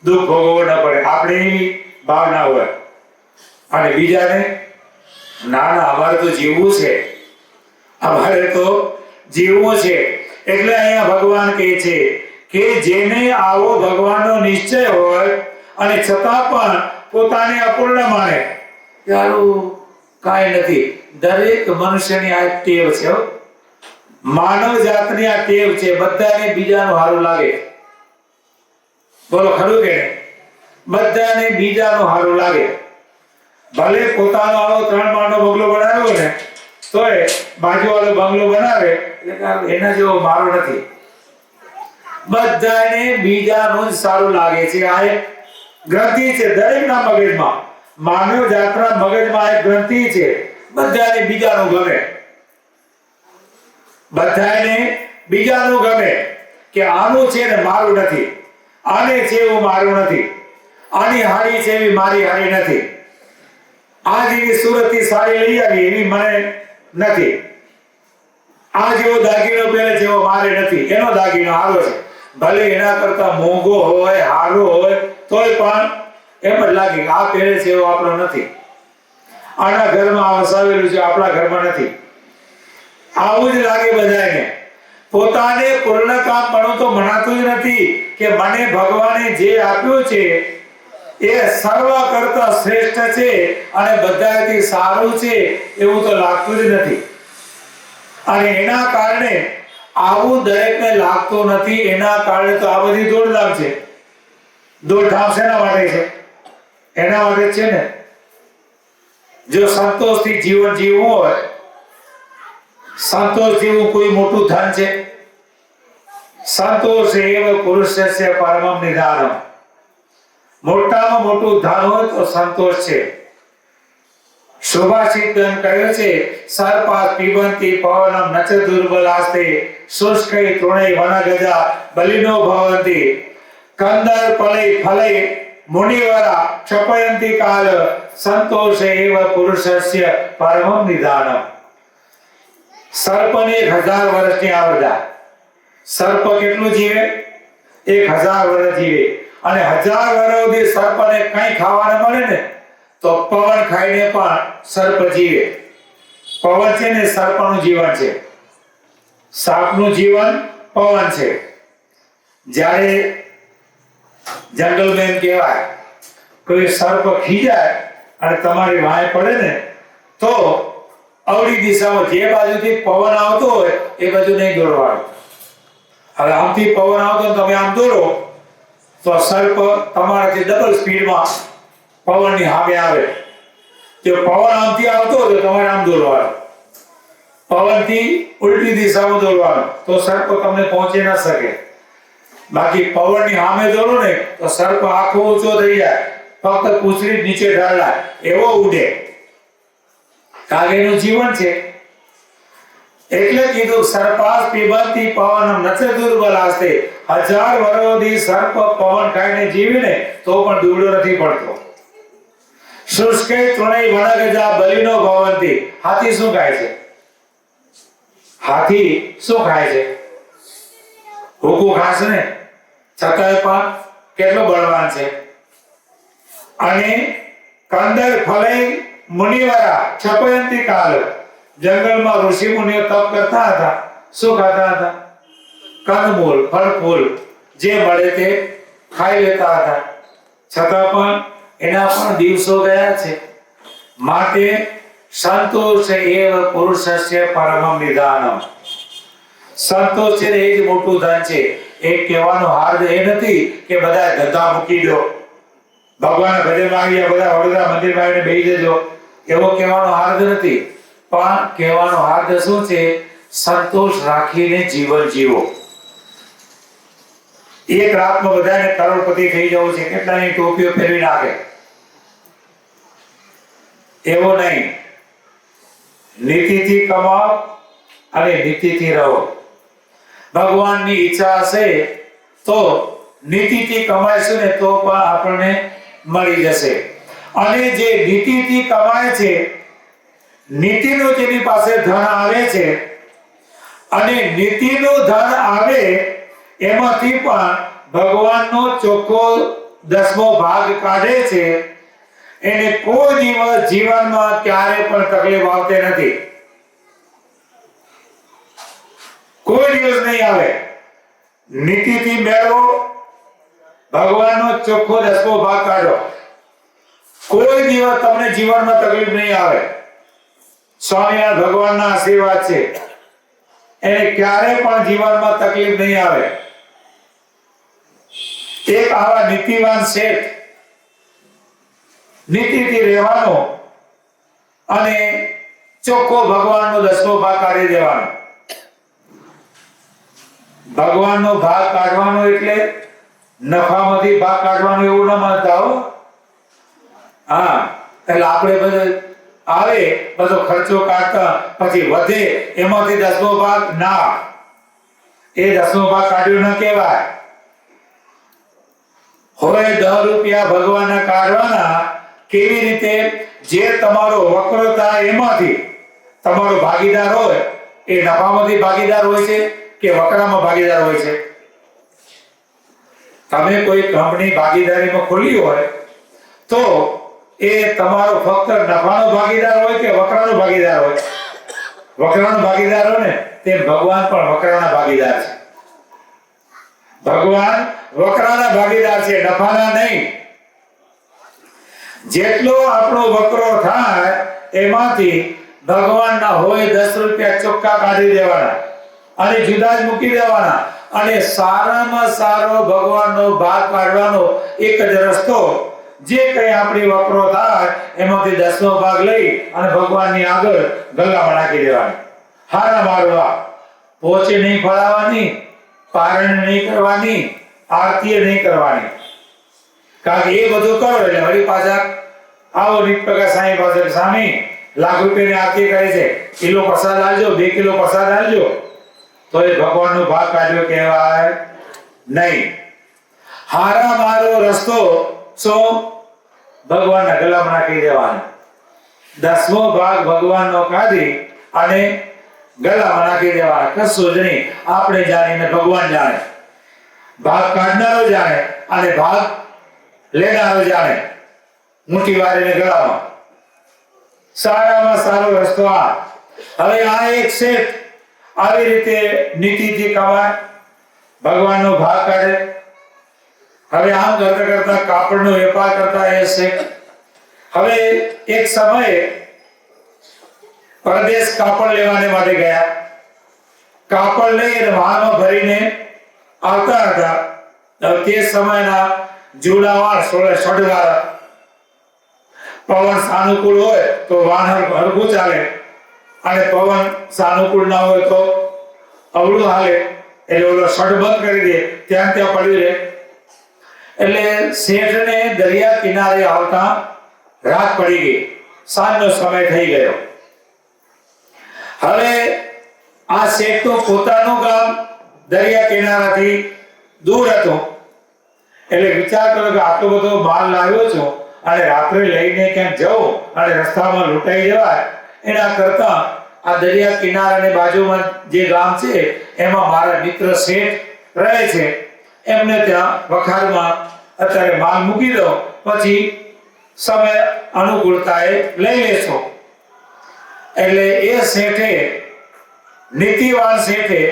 દુઃખ ભોગવવું ન પડે, આપણે એવી ભાવના હોય. અને બીજાને ના ના અમારે તો જીવવું છે, અમારે તો જીવવું છે. એટલે અહીંયા ભગવાન કહે છે કે જેને આવો ભગવાનનો નિશ્ચય હોય અને છતાં પણ પોતાને અપૂર્ણ માને, યારું કાંઈ નથી. દરેક મનુષ્યની આ ટેવ છે, માનવ જાતની આ ટેવ છે, બધાને બીજાનું સારું લાગે. બોલો ખરું કે? બધાને બીજાનું સારું લાગે. ભલે પોતાનો આવો 3 માળનો બંગલો બનાવ્યો ને તોય બાજુવાળો બંગલો બનાવે એટલે એના જેવો મારો નથી. બધાને બીજાનું જ સારું લાગે છે. આ એક ગ્રંથિ છે દરેકના મગજમાં, માનવ જાતના મગજમાં એક ગ્રંથિ છે, બધાને બીજાનું ગમે. બધાને બીજાનું ગમે કે આનું છે ને મારું નથી, આને છે એવું મારું નથી, આની હાડી છે એવી મારી હાડી નથી, આ જેવી સુરતથી સાડી લઈ આવી એવી મને નથી, આ જેવો દાગીનો પહેરે જેવો મારે નથી, એનો દાગીનો સારો છે. ભલે એના કરતા મોંઘો હોય, સારો હોય, તોય પણ એમ જ લાગે આ પહેરે છે એવો આપણો નથી, આના ઘરમાં વસાવેલું છે આપણા ઘરમાં નથી. આવું જ લાગે બધાને. પોતાને પૂર્ણ કામ મળો તો મનાતું જ નથી કે મને ભગવાને જે આપ્યું છે એ સર્વ કરતા શ્રેષ્ઠ છે અને બધાથી સારું છે એવું તો લાગતું જ નથી. અને એના કારણે આવું દરેકને લાગતું નથી. એના કારણે તો આ બધી દોડધામ છે. દોડધામ શેના માટે છે? એના માટે છે ને, જો સંતોષથી જીવન જીવવું હોય, સંતોષ જેવું કોઈ મોટું ધન છે? સંતોષ એવ પુરુષસ્ય પરમં નિધાનમ. મોટામાં મોટું ધન હોય તો સંતોષ છે. સુભાષિત કહ્યું છે સર્પાસ પિબંતિ પવનમ નચ દુર્બલાસ્તે શુષ્કૈ તૃણૈ વનગજા બલિનો ભવંતિ કંદર ફલૈ ફલૈ મુનિવરા ક્ષપયંતિ કાલ સંતોષ એવ પુરુષસ્ય પરમં નિધાનમ. સર્પને 1000 વર્ષની આવરદા. સર્પ કેટલું જીવે? 1000 વર્ષ જીવે. અને 1000 વર્ષ સુધી સર્પને કંઈ ખાવા ન મળે ને તો પવન ખાઈને પણ સર્પ જીવે. પવન છે ને સર્પનું જીવન છે, સાપનું જીવન પવન છે. જ્યારે જંગલમેન કહેવાય, કોઈ સર્પ ખીજાય અને તમારી વાંહે પડે ને તો અવળી દિશામાં જે બાજુથી પવન આવતો હોય એ બાજુ નહીં દોડવાનું. હવે આમથી પવન આવતો તમે આમ દોડો તો સર્પ તમારાથી ડબલ સ્પીડમાં પવનની સામે આવે. જો પવન આમથી આવતો હોય તો તમારે આમ દોડવાનું, પવનથી ઉલટી દિશામાં દોડવાનું, તો સર્પ તમને પહોંચી ન શકે. બાકી પવનની સામે દોડો ને તો સર્પ આખો ઊંચો થઈ જાય, ફક્ત પૂંછડી નીચે ઢાળાય એવો ઉડે. કાગેનું જીવન છે. એટલે કીધું સર્પાસ પિબંતિ પવનમ નચ દુર્બલાસ્તે. 1000 વર્ષ સુધી સર્પ પવન ખાઈને જીવીને તો પણ દુબળો નથી પડતો. શુષ્કે તૃણૈ વનગજા બલિનો ભવંતિ. હાથી શું ખાય છે? હાથી શું ખાય છે? ભૂખું ખાશે ને છતાંય પણ કેટલો બળવાન છે. અને કંદર ફલૈ મુનિવરા ક્ષપયંતિ કાલ. જંગલમાં ઋષિ મુનિઓ તપ કરતા હતા. શું ખાતા હતા? કંદમૂળ, ફળ ફૂલ જે મળે તે ખાઈ લેતા હતા. છતાં પણ એના પણ દિવસો ગયા છે. માટે સંતોષ એવ પુરુષસ્ય પરમં નિધાનમ. સંતોષ છે એ જ મોટું ધન છે. એક કહેવાનો હાર્દ એ નથી કે બધા ધંધા મૂકી દો, ભગવાન ભજન માંગ્યા બધા વડોદરા મંદિરમાં આવીને બેસી જજો, એવો કહેવાનો હાર્દ નથી. પણ કહેવાનો હાર્દ શું છે? સંતોષ રાખીને જીવન જીવો. એક રાતમાં બધાને કરોડપતિ થઈ જવું છે, કેટલાની ટોપીઓ ફેરવી નાખે, એવો નહીં. નીતિથી કમાઓ અને નીતિથી રહો. ભગવાનની ઈચ્છા હશે તો નીતિથી કમાઈશું ને તો પણ આપણને મળી જશે. અને જે નીતિથી કમાય છે, નીતિનું જેની પાસે ધન આવે છે અને નીતિનું ધન આવે એમાંથી પણ ભગવાનનો ચોખ્ખો દસમો ભાગ કાઢે છે એને કોઈ દિવસ જીવનમાં ક્યારે પણ તકલીફ આવતી નથી, કોઈ દિવસ નહીં આવે. નીતિથી મેળવો, ભગવાનનો ચોખ્ખો દસમો ભાગ કાઢો, કોઈ દિવસ તમને જીવનમાં તકલીફ નહીં આવે. સ્વામિનારાયણ ભગવાનના આશીર્વાદ છે, એને ક્યારે પણ જીવનમાં તકલીફ નહીં આવે. એક આવા નીતિવાન શેઠ, નીતિથી રહેવાનો અને ચોખ્ખો ભગવાનનો દસમો ભાગ કાઢી દેવાનો. ભગવાનનો ભાગ કાઢવાનો એટલે નફામાંથી ભાગ કાઢવાનો એવું ન માનતા હો. હા, એટલે આપણે બધો આવે બધો ખર્ચો કાઢતા પછી વધે એમાંથી દસમો ભાગ ના, એ દસમો ભાગ કાઢ્યો ન કહેવાય. હવે 10 રૂપિયા ભગવાનના કાઢવાના કેવી રીતે? જે તમારો વક્ર થાય એમાંથી તમારો ભાગીદાર હોય એ નફામાંથી ભાગીદાર હોય છે કે વકરામાં ભાગીદાર હોય છે? તમે કોઈ કંપની ભાગીદારીમાં ખોલી હોય તો એ તમારો ફક્ત નફાનો ભાગીદાર હોય કે વકરાનો ભાગીદાર હોય? વકરાનો ભાગીદાર હોય ને, તે ભગવાન પણ વકરાના ભાગીદાર છે. ભગવાન વકરાના ભાગીદાર છે, નફાના નહીં. જેટલો આપણો વકરો થાય એમાંથી ભગવાનના હોય 10 રૂપિયા ચોખ્ખા કાઢી દેવાના અને જુદા જ મૂકી દેવાના, અને સારામાં સારો ભગવાનનો ભાગ કાઢવાનો એક જ રસ્તો, જે કઈ આપણી વકરો થાય એમાંથી 10મો ભાગ લઈ અને ભગવાનની આગળ ગલ્લામાં નાખી દેવાની. હારા મારવા, પોચે નહીં ફળાવવાની, પારણ નહીં કરવાની, આરતી નહીં કરવાની. કારણ કે એ બધું કરો એટલે વળી પાછા આવો નિત્યપ્રકાશ સાંઈ પાસે, સ્વામી લાખ રૂપિયાની આરતી કરે છે, કિલો પ્રસાદ આલજો, 2 કિલો પ્રસાદ આલજો, તો એ ભગવાનનો ભાગ કાઢ્યો કહેવાય નહીં. હારા મારો રસ્તો શું? ભગવાનના ગળામાં નાખી દેવાનો. 10મો ભાગ ભગવાનનો કાઢી અને ગળામાં નાખી દેવાના. કશું જ નહીં, આપણે જાણીને ભગવાન જાણે, ભાગ કાઢનારો જાણે અને ભાગ લેનારો જાણે. મુઠ્ઠી વાળીને ગળામાં. સારામાં સારો રસ્તો આ. હવે આ એક શેઠ આવી રીતે નીતિથી કમાય, ભગવાનનો ભાગ કાઢે. હવે આમ કરતા કરતા કાપડનો વેપાર કરતા એ શેઠ હવે એક સમયે પરદેશ કાપડ લેવાને માટે ગયા. કાપડ લઈને વાહનમાં ભરીને આવતા હતા. તે સમયના જૂના વાણ સડવાર, પવન સાનુકૂળ હોય તો વાહન હરખું ચાલે, અને પવન સાનુકૂળ ના હોય તો અવળું હાલે. એટલે ઓલો શટ બંધ કરી દે, ત્યાં ત્યાં પડ્યું રહે. એટલે શેઠને દરિયા કિનારે આવતા રાત પડી ગઈ, સાંજનો સમય થઈ ગયો. હવે આ શેઠ તો પોતાનું ગામ દરિયા કિનારાથી દૂર હતું. એટલે વિચાર કર્યો કે આટલો બધો માલ લાવ્યો છું અને રાત્રે લઈને ક્યાંક જવું અને રસ્તામાં લૂંટાઈ જવાય, એના કરતા આ દરિયા કિનારાની બાજુમાં જે ગામ છે એમાં મારા મિત્ર શેઠ રહે છે, એમને ત્યાં વખારમાં અત્યારે માલ મૂકી દો, પછી સમય અનુકૂળતાએ લઈ લેશો. એટલે એ શેઠે, નીતિવાન શેઠે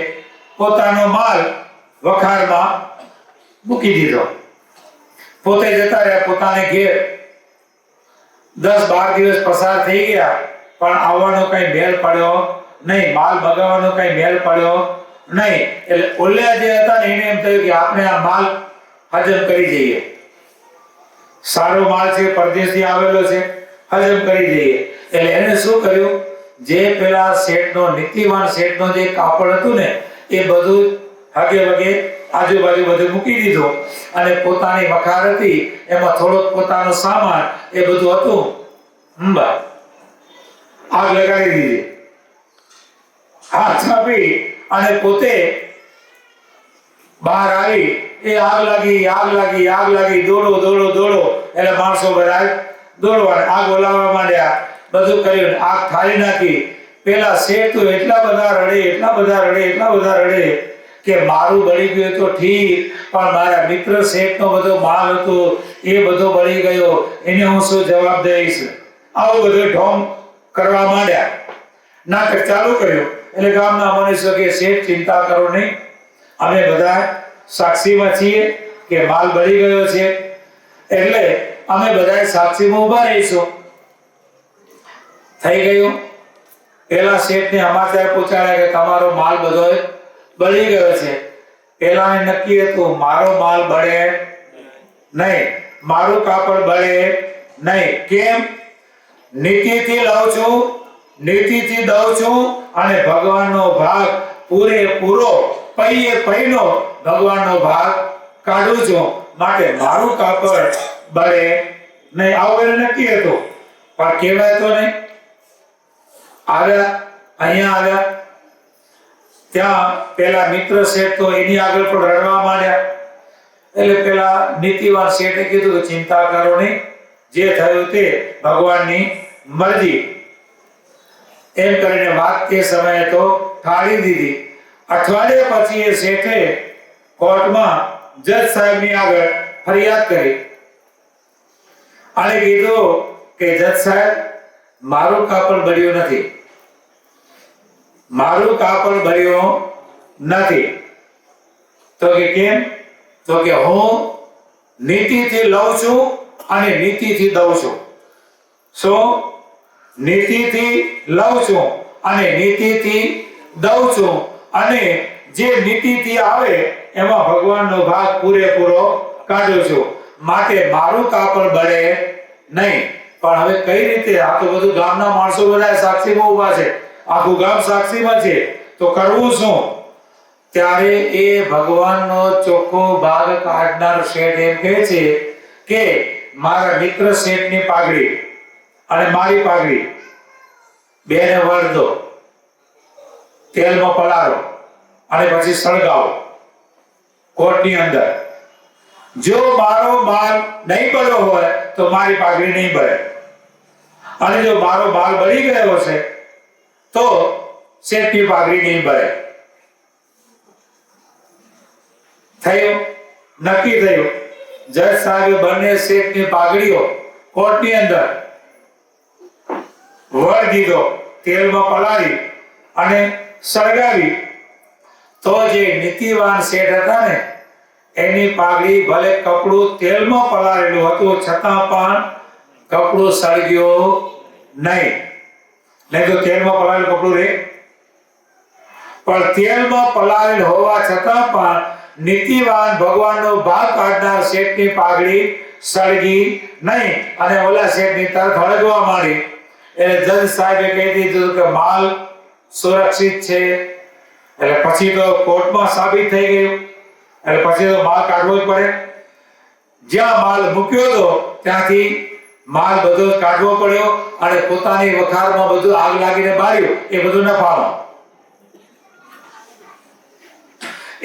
પોતાનો માલ વખારમાં મૂકી દીધો. પોતે જતા રહ્યા પોતાને ઘેર. 10-12 દિવસ પસાર થઈ ગયા, પણ આવવાનો કઈ મેળ પડ્યો નહીં, માલ મગાવવાનો કઈ મેળ પડ્યો નહીં. એટલે ઓલ્યા જે હતા ને એને એમ થયું કે આપણે આ માલ હજમ કરી જઈએ, સારો માલ છે, પરદેશથી આવેલો છે, હજમ કરી જઈએ. એટલે એને શું કર્યું, જે પેલા શેઠનો, નીતિવાન શેઠનો જે કાપડ હતું ને એ બધું હગે વગે આજુબાજુ બધું મૂકી દીધું, અને પોતાની વખાર હતી એમાં થોડોક પોતાનો સામાન એ બધું હતું, આગ લગાડી દીધી. આગ છાપી અને પોતે બહાર આવી. એ આગ લાગી, દોડો. એટલે માણસો બધા દોડવા આગ ઓલાવવા માંડ્યા, બધું કર્યું, આગ ઠારી નાખી. પેલા શેઠ તો એટલા બધા રડે કે મારું બળી ગયું તો ઠીક, પણ મારા મિત્ર શેઠનો બધો માલ હતો એ બધો બળી ગયો, એને હું શું જવાબ દઈશ? આવું બધું ઢોંગ કરવા માંડ્યા, નાટક ચાલુ કર્યું. એટલે ગામના મનુષ્યો કે શેઠ ચિંતા કરો નહીં, અમે બધા સાક્ષીમાં છીએ કે માલ બળી ગયો છે, એટલે અમે બધા સાક્ષીમાં ઊભા રહીશું. થઈ ગયું. પેલા શેઠને સમાચાર પહોંચાડ્યા કે તમારો માલ બધો બળી ગયો છે. પેલાને નક્કી હતું મારો માલ બળે નહીં, મારું કાપડ બળે નહીં. કેમ? નીતિથી લઉં છું, નીતિથી દઉં છું, અને ભગવાનનો ભાગ પૂરેપૂરો પૈયે પૈનો ભગવાનનો ભાગ કાઢું છું, માટે મારું કાપડ બળે નહીં. આવું એને નક્કી હતું, પણ કહેવાય તો નહીં. આવ્યા, અહીંયા આવ્યા, ત્યાં પેલા મિત્ર શેઠ તો એની આગળ પણ રડવા માંડ્યા. એટલે પેલા નીતિવાન શેઠે કીધું કે ચિંતા કરો નહીં, જે થયું તે ભગવાનની મરજી. એમ કરીને વાત તે સમયે તો ટાળી દીધી. અઠવાડિયા પછી એ શેઠે કોર્ટમાં જજ સાહેબની આગળ ફરિયાદ કરી અને કીધું કે જજ સાહેબ, મારું કાપડ બળ્યું નથી, મારું કાપડ બળ્યું નથી. તો કે કેમ? તો કે હું નીતિથી લઉં છું અને નીતિથી દઉં છું. શું? નીતિથી લઉં છું અને નીતિથી દઉં છું, અને જે નીતિથી આવે એમાં ભગવાનનો ભાગ પૂરેપૂરો કાઢું છું, માટે મારું કાપડ બળે નહીં. પણ હવે કઈ રીતે? આ તો બધું ગામના માણસો બધા સાક્ષીમાં ઊભા છે, આખું ગામ સાક્ષીમાં છે, તો કરવું શું? ત્યારે એ ભગવાનનો ચોખ્ખો ભાગ કાઢનાર શેઠ એમ કહે છે કે મારા મિત્ર શેઠની પાઘડી અને મારી પાઘડી બેને વળ દો, તેલમાં પલાળો અને પછી સળગાવો કોર્ટની અંદર. જો મારો માલ નહીં બળ્યો હોય તો મારી પાઘડી નહીં બળે, અને જો મારો માલ બળી ગયો છે તો શેઠની પાઘડી નહીં બળે. થયું, નક્કી થયું. જજ સાહેબે બંને શેઠની પાઘડીઓ કોર્ટની અંદર વળ દીધો, તેલમાં પલાળી અને સળગાવી. તો જે નીતિવાન શેઠ હતા ને, એની પાઘડી ભલે કપડું તેલમાં પલાળેલું હતું છતાં પણ કપડું સળગ્યું નહીં. નહીં તો તેલમાં પલાળેલું કપડું રહે, પણ તેલમાં પલાળેલ હોવા છતાં પણ નીતિવાન ભગવાનનો ભાગ કાઢનાર શેઠની પાઘડી સળગી નહીં, અને ઓલા શેઠની તરફ હળગવા માંડી. એટલે જજ સાહેબે કહી દીધું કે માલ સુરક્ષિત છે. એટલે પછી તો કોર્ટમાં સાબિત થઈ ગયું, એટલે પછી તો માલ કાઢવો જ પડે. જ્યાં માલ મૂક્યો હતો ત્યાંથી માલ બધો કાઢવો પડ્યો, અને પોતાની વખારમાં બધું આગ લાગીને બાળ્યું, એ બધું નફામાં.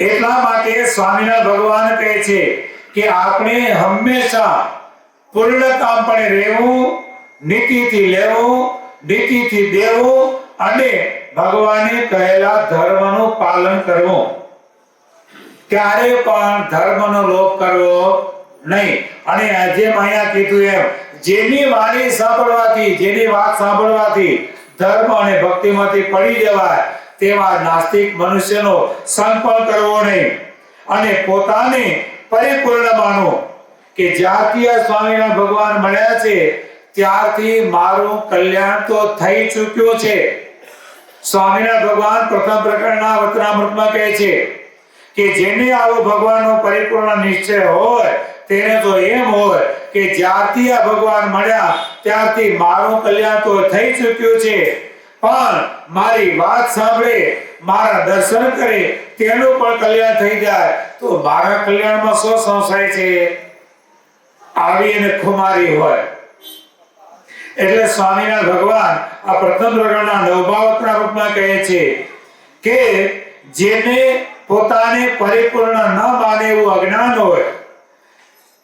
એટલા માટે સ્વામિનારાયણ ભગવાન કહે છે કે આપણે હંમેશા પૂર્ણતાપણે રહેવું, નીતિથી લેવું, નીતિથી દેવું, અને ભગવાને કહેલા ધર્મનું પાલન કરવું. ક્યારે પણ ધર્મનો લોપ કરવો નહીં. અને જેમ અહીંયા કીધું એમ, જેની વાણી સાંભળવાથી, જેની વાત સાંભળવાથી ધર્મ અને ભક્તિમાંથી પડી જવાય તેવા નાસ્તિક મનુષ્યનો સંગ પણ કરવો નહીં. અને પોતાને પરિપૂર્ણ માનો કે જ્યારથી આ સ્વામિનારાયણ ભગવાન મળ્યા છે ત્યારથી મારું કલ્યાણ તો થઈ ચૂક્યું છે. સ્વામિનારાયણ ભગવાન પ્રથમ પ્રકરણના વચનામૃતમાં કહે છે કે જેને આવો ભગવાનનો પરિપૂર્ણ નિશ્ચય હોય તેને તો એમ હોય કે જ્યારથી આ ભગવાન મળ્યા ત્યારથી મારું કલ્યાણ તો થઈ ચૂક્યું છે, પણ મારી વાત સાંભળે, મારા દર્શન કરે તેનું પણ કલ્યાણ થઈ જાય તો મારા કલ્યાણમાં શું સંશય છે? આવી અને ખુમારી હોય. એટલે સ્વામિનારાયણ ભગવાન આ પ્રથમ પ્રકરણના 9મા વચનામૃતમાં કહે છે કે જેને પોતાને પરિપૂર્ણ ન માને એવું અજ્ઞાન હોય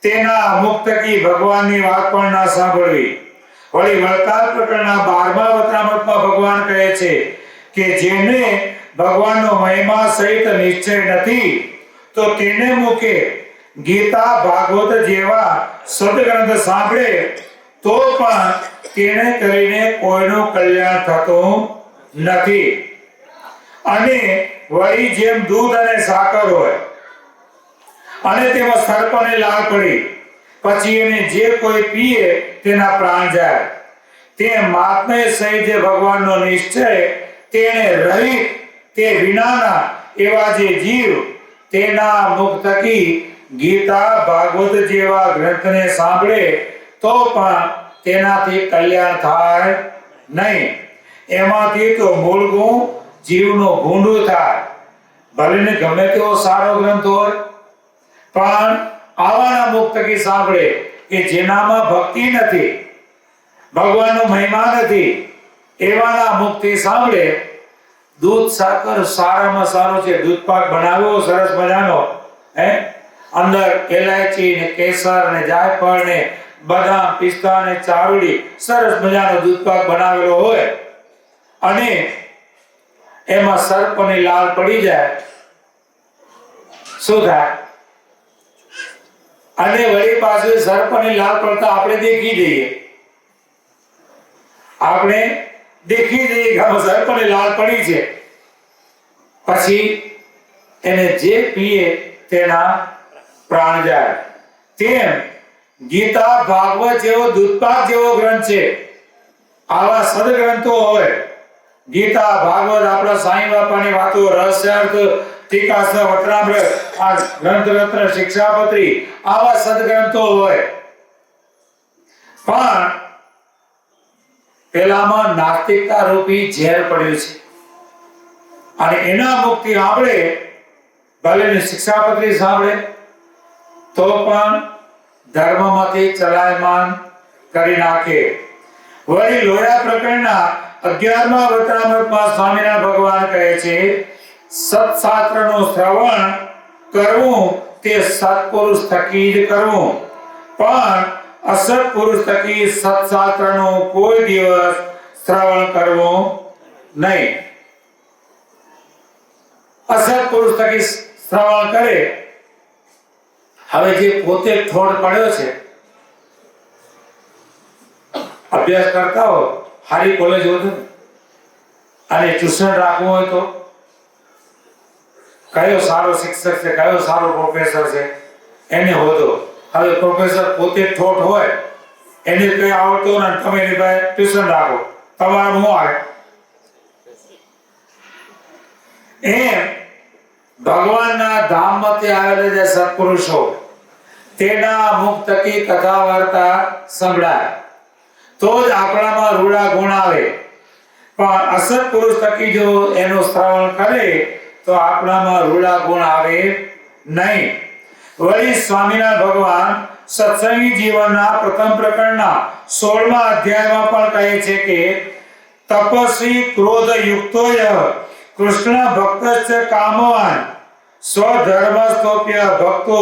તેના મુક્તકી ભગવાનની વાત પણ ના સાંભળવી. વળી વળતાલ પ્રકરણના 12મા વચનામૃતમાં ભગવાન કહે છે કે જેને ભગવાનનો મહિમા સહિત નિશ્ચય નથી તો તેને મુખે ગીતા ભાગવત જેવા સદગ્રંથ સાંભળે તો પણ તેને કરીને કોઈનું કલ્યાણ થતું નથી. અને વળી જેમ દૂધ અને સાકર હોય અને તેમાં સર્પ અને લાળ પડી પછી એને જે કોઈ પીએ તેના પ્રાણ જાય, તે મહાત્મ્ય સહિત જે ભગવાનનો નિશ્ચય તેને રહિત તે વિનાના એવા જે જીવ તેના મુખ થકી ગીતા ભાગવત જેવા ગ્રંથને સાંભળે તો પણ તેનાથી કલ્યાણ થાય નહીં. એમાંથી તો મૂળગું જીવનું ભૂંડું થાય. ભલે ને ગમે તેવો સારો ગ્રંથ હોય પણ આવાના મુખ થકી સાંભળે કે જેનામાં ભક્તિ નથી, ભગવાનનો મહિમા નથી, એવાના મુખથી સાંભળે. દૂધ સાકર સારામાં સારો છે. દૂધ પાક બનાવ્યો સરસ મજાનો, અંદર એલાયચી ને કેસર ને જાયફળ ને બદામ પિસ્તા ને ચાવડી સરસ મજાનો દૂધ પાક બનાવેલો હોય અને એમાં સર્પ ની લાળ પડી જાય, શું થાય? અને વળી પાછું સર્પ ની લાળ પડતા આપણે દેખી જઈએ, આપણે દેખી જઈએ કે સર્પ ની લાળ પડી છે. પછી એને જે પીએ તેના પ્રાણ જાય. તેમ ગીતા ભાગવત જેવો દૂધપાક જેવો ગ્રંથ છે. આવા સદગ્રંથો હોય, ગીતા ભાગવત આપણા સાંઈ બાપાની વાતો, રહસ્યાર્થ, ટીકાસ્ત્ર, વચનામૃત, આ ગ્રંથ રત્ન, શિક્ષાપત્રી, આવા સદગ્રંથો હોય પણ પેલામાં નાસ્તિકતા રૂપી ઝેર પડ્યું છે અને એના મુક્તિ સાંભળે, ભલે ને શિક્ષાપત્રી સાંભળે તો પણ ધર્મમાંથી ચલાયમાન કરી નાખે. વળી લોયા પ્રકરણના 11મા વચનામૃતમાં સ્વામિનારાયણ ભગવાન કહે છે, સત્શાસ્ત્રનું શ્રવણ કરવું તે સત્પુરુષ થકી જ કરવું, પણ અસત્પુરુષ થકી સત્શાસ્ત્રનું કોઈ દિવસ શ્રવણ કરવું નહીં. અસત્પુરુષ થકી શ્રવણ કરે. હવે જે પોતે ઠોડ પડ્યો છે, અભ્યાસ કરતા હો, સારી કોલેજ હોય અને ટ્યુશન રાખવું હોય તો કયો સારો શિક્ષક છે, કયો સારો પ્રોફેસર છે એને હોદો. હવે પ્રોફેસર પોતે ઠોઠ હોય, એને કઈ આવડતું ને તમે એની પાસે ટ્યુશન રાખો, તમારું શું આવે? એમ ભગવાનના ધામમાંથી આવેલા જે સત્પુરુષો તેના મુખ થકી કથા વાર્તા સંભળાય તો જ આપણામાં રૂડા ગુણ આવે. પણ અસત્પુરુષ થકી જો એનું શ્રવણ કરે તો આપણામાં રૂડા ગુણ આવે નહીં. વળી સ્વામિનારાયણ ભગવાન સત્સંગી જીવનના પ્રથમ પ્રકરણના 16મા અધ્યાયમાં પણ કહે છે કે તપસ્વી ક્રોધ યુક્તોય કૃષ્ણ ભક્તશ્ચ કામવાન સ્વધર્મસ્તોપ્ય ભક્તો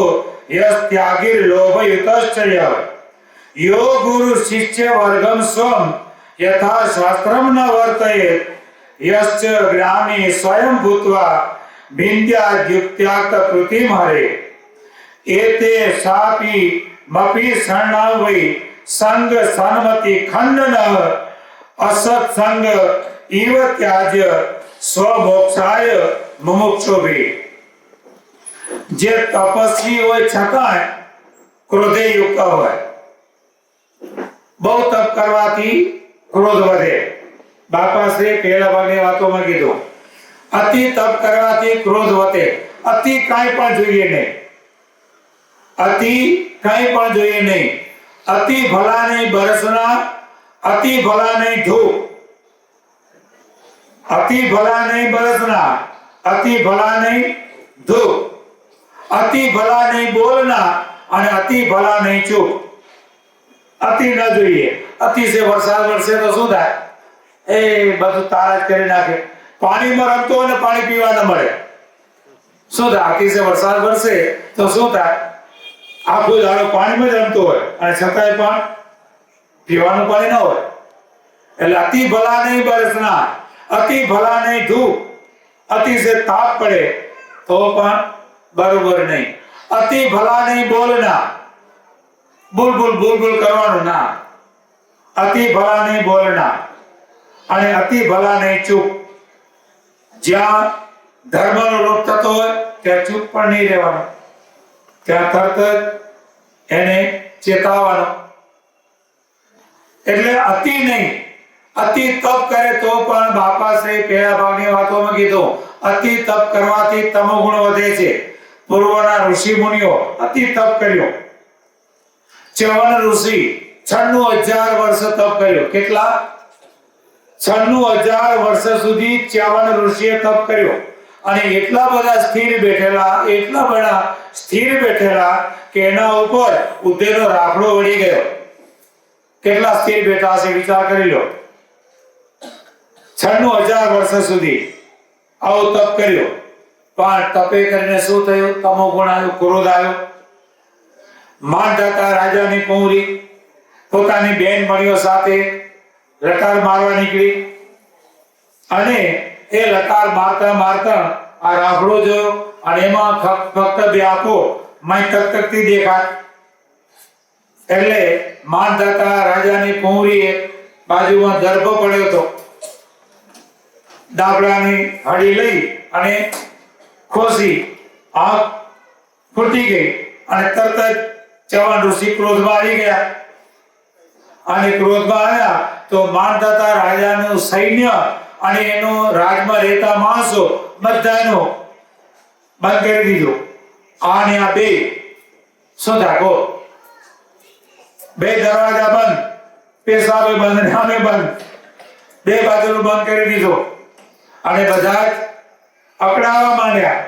યસ ત્યાગીર લોભયુતશ્ચ યો ગુરુ શિષ્ય વર્ગમ સ્વમ યથા શાસ્ત્રમ ન વર્તયેત યશ્ચ જ્ઞાની સ્વયં ભૂત્વા ભિંદ્યાદ્યુક્ત્યાક્ત કૃતિમ હરે એતે સાપી મપી શરણાં વૈ સંગ સન્મતિ ખંડન અસત્સંગ ઇવ ત્યાજ્ય સ્વમોક્ષાય મુમુક્ષુભિ. જે તપસ્વી હોય છતાં ક્રોધે યુક્ત હોય, બહુ તપ કરવાથી ક્રોધ વધે. બાપા શ્રી પહેલા ભાગની વાતોમાં કીધું, અતિ તપ કરવાથી ક્રોધ વધે. અતિ કાંઈ પણ જોઈએ નહીં, અતિ કાંઈ પણ જોઈએ નહીં. અતિ ભલા નહીં બરસના, અતિ ભલા નહીં ધૂપ, અતિ ભલા નહીં બરસના, અતિ ભલા નહીં ધૂપ, અતિ ભલા નહીં બોલના અને અતિ ભલા નહીં ચૂપ. અતિ ન જોઈએ. અતિશય વરસાદ વરસે તો શું થાય? એ બધું તારા જ કરી નાખે. પાણીમાં રમતો હોય ને પાણી પીવા ન મળે, શું થાય? અતિશય વરસાદ વરસે તો શું થાય? આખો દાડો પાણીમાં જ રમતો હોય અને છતાંય પણ પીવાનું પાણી ન હોય. એટલે અતિ ભલા નહીં બરસના, અતિ ભલા નહીં ધૂપ અતિશય તાપ પડે તો પણ બરોબર નહીં. અતિ ભલા નહીં બોલના, બુલબુલ કરવાનું ના. અતિ ભલા નહીં બોલના અને અતિ ભલા નહીં ચૂપ. જ્યાં ધર્મનો લોપ થતો હોય ત્યાં ચૂપ પણ નહીં રહેવાનું, ત્યાં તરત જ એને ચેતાવવાનો. એટલે અતિ નહીં. અતિ તપ કરે તો પણ બાપાશ્રી પહેલા ભાગની વાતોમાં કીધું, અતિ તપ કરવાથી તમોગુણ વધે છે. પૂર્વના ઋષિ મુનિઓ અતિ તપ કર્યો. ચ્યવન ઋષિ 96,000 વર્ષ તપ કર્યો. કેટલા? 96,000 વર્ષ સુધી ચ્યવન ઋષિએ તપ કર્યો. અને એટલા બધા સ્થિર બેઠેલા કે એના ઉપર ઉદ્દેનો રાખડો વળી ગયો. કેટલા સ્થિર બેઠા હશે વિચાર કરી લો. 96,000 વર્ષ સુધી આવો તપ કર્યો. પણ તપે કરીને શું થયું? તમોગુણ આવ્યો, ક્રોધ આવ્યો. માંધાતા રાજાની પૌરી પોતાની બેનપણીઓ સાથે લટાર મારવા નીકળી અને એ લટાર મારતા આ રાખડો જોયો અને એમાં ફક્ત બે આંખો તકતકતી દેખાય. એટલે માંધાતા રાજાની પૌરીએ બાજુમાં દર્ભ પડ્યો હતો. ડાબડાની હળી લઈ અને ખોસી આંખ ફૂટી ગઈ અને તરત જ ચ્યવન ઋષિ ક્રોધમાં આવી ગયા. અને ક્રોધમાં આવ્યા તો માંધાતા રાજાનું સૈન્ય અને એનો રાજમાં રહેતા માણસો બધાનો બંધ કરી દીધો. આને આ બે શું થાકો? બે દરવાજા બંધ, પેશાબે બંધ, નામે બંધ, બે બાજુનું બંધ કરી દીધો અને બધા જ અકળાવા માંડ્યા.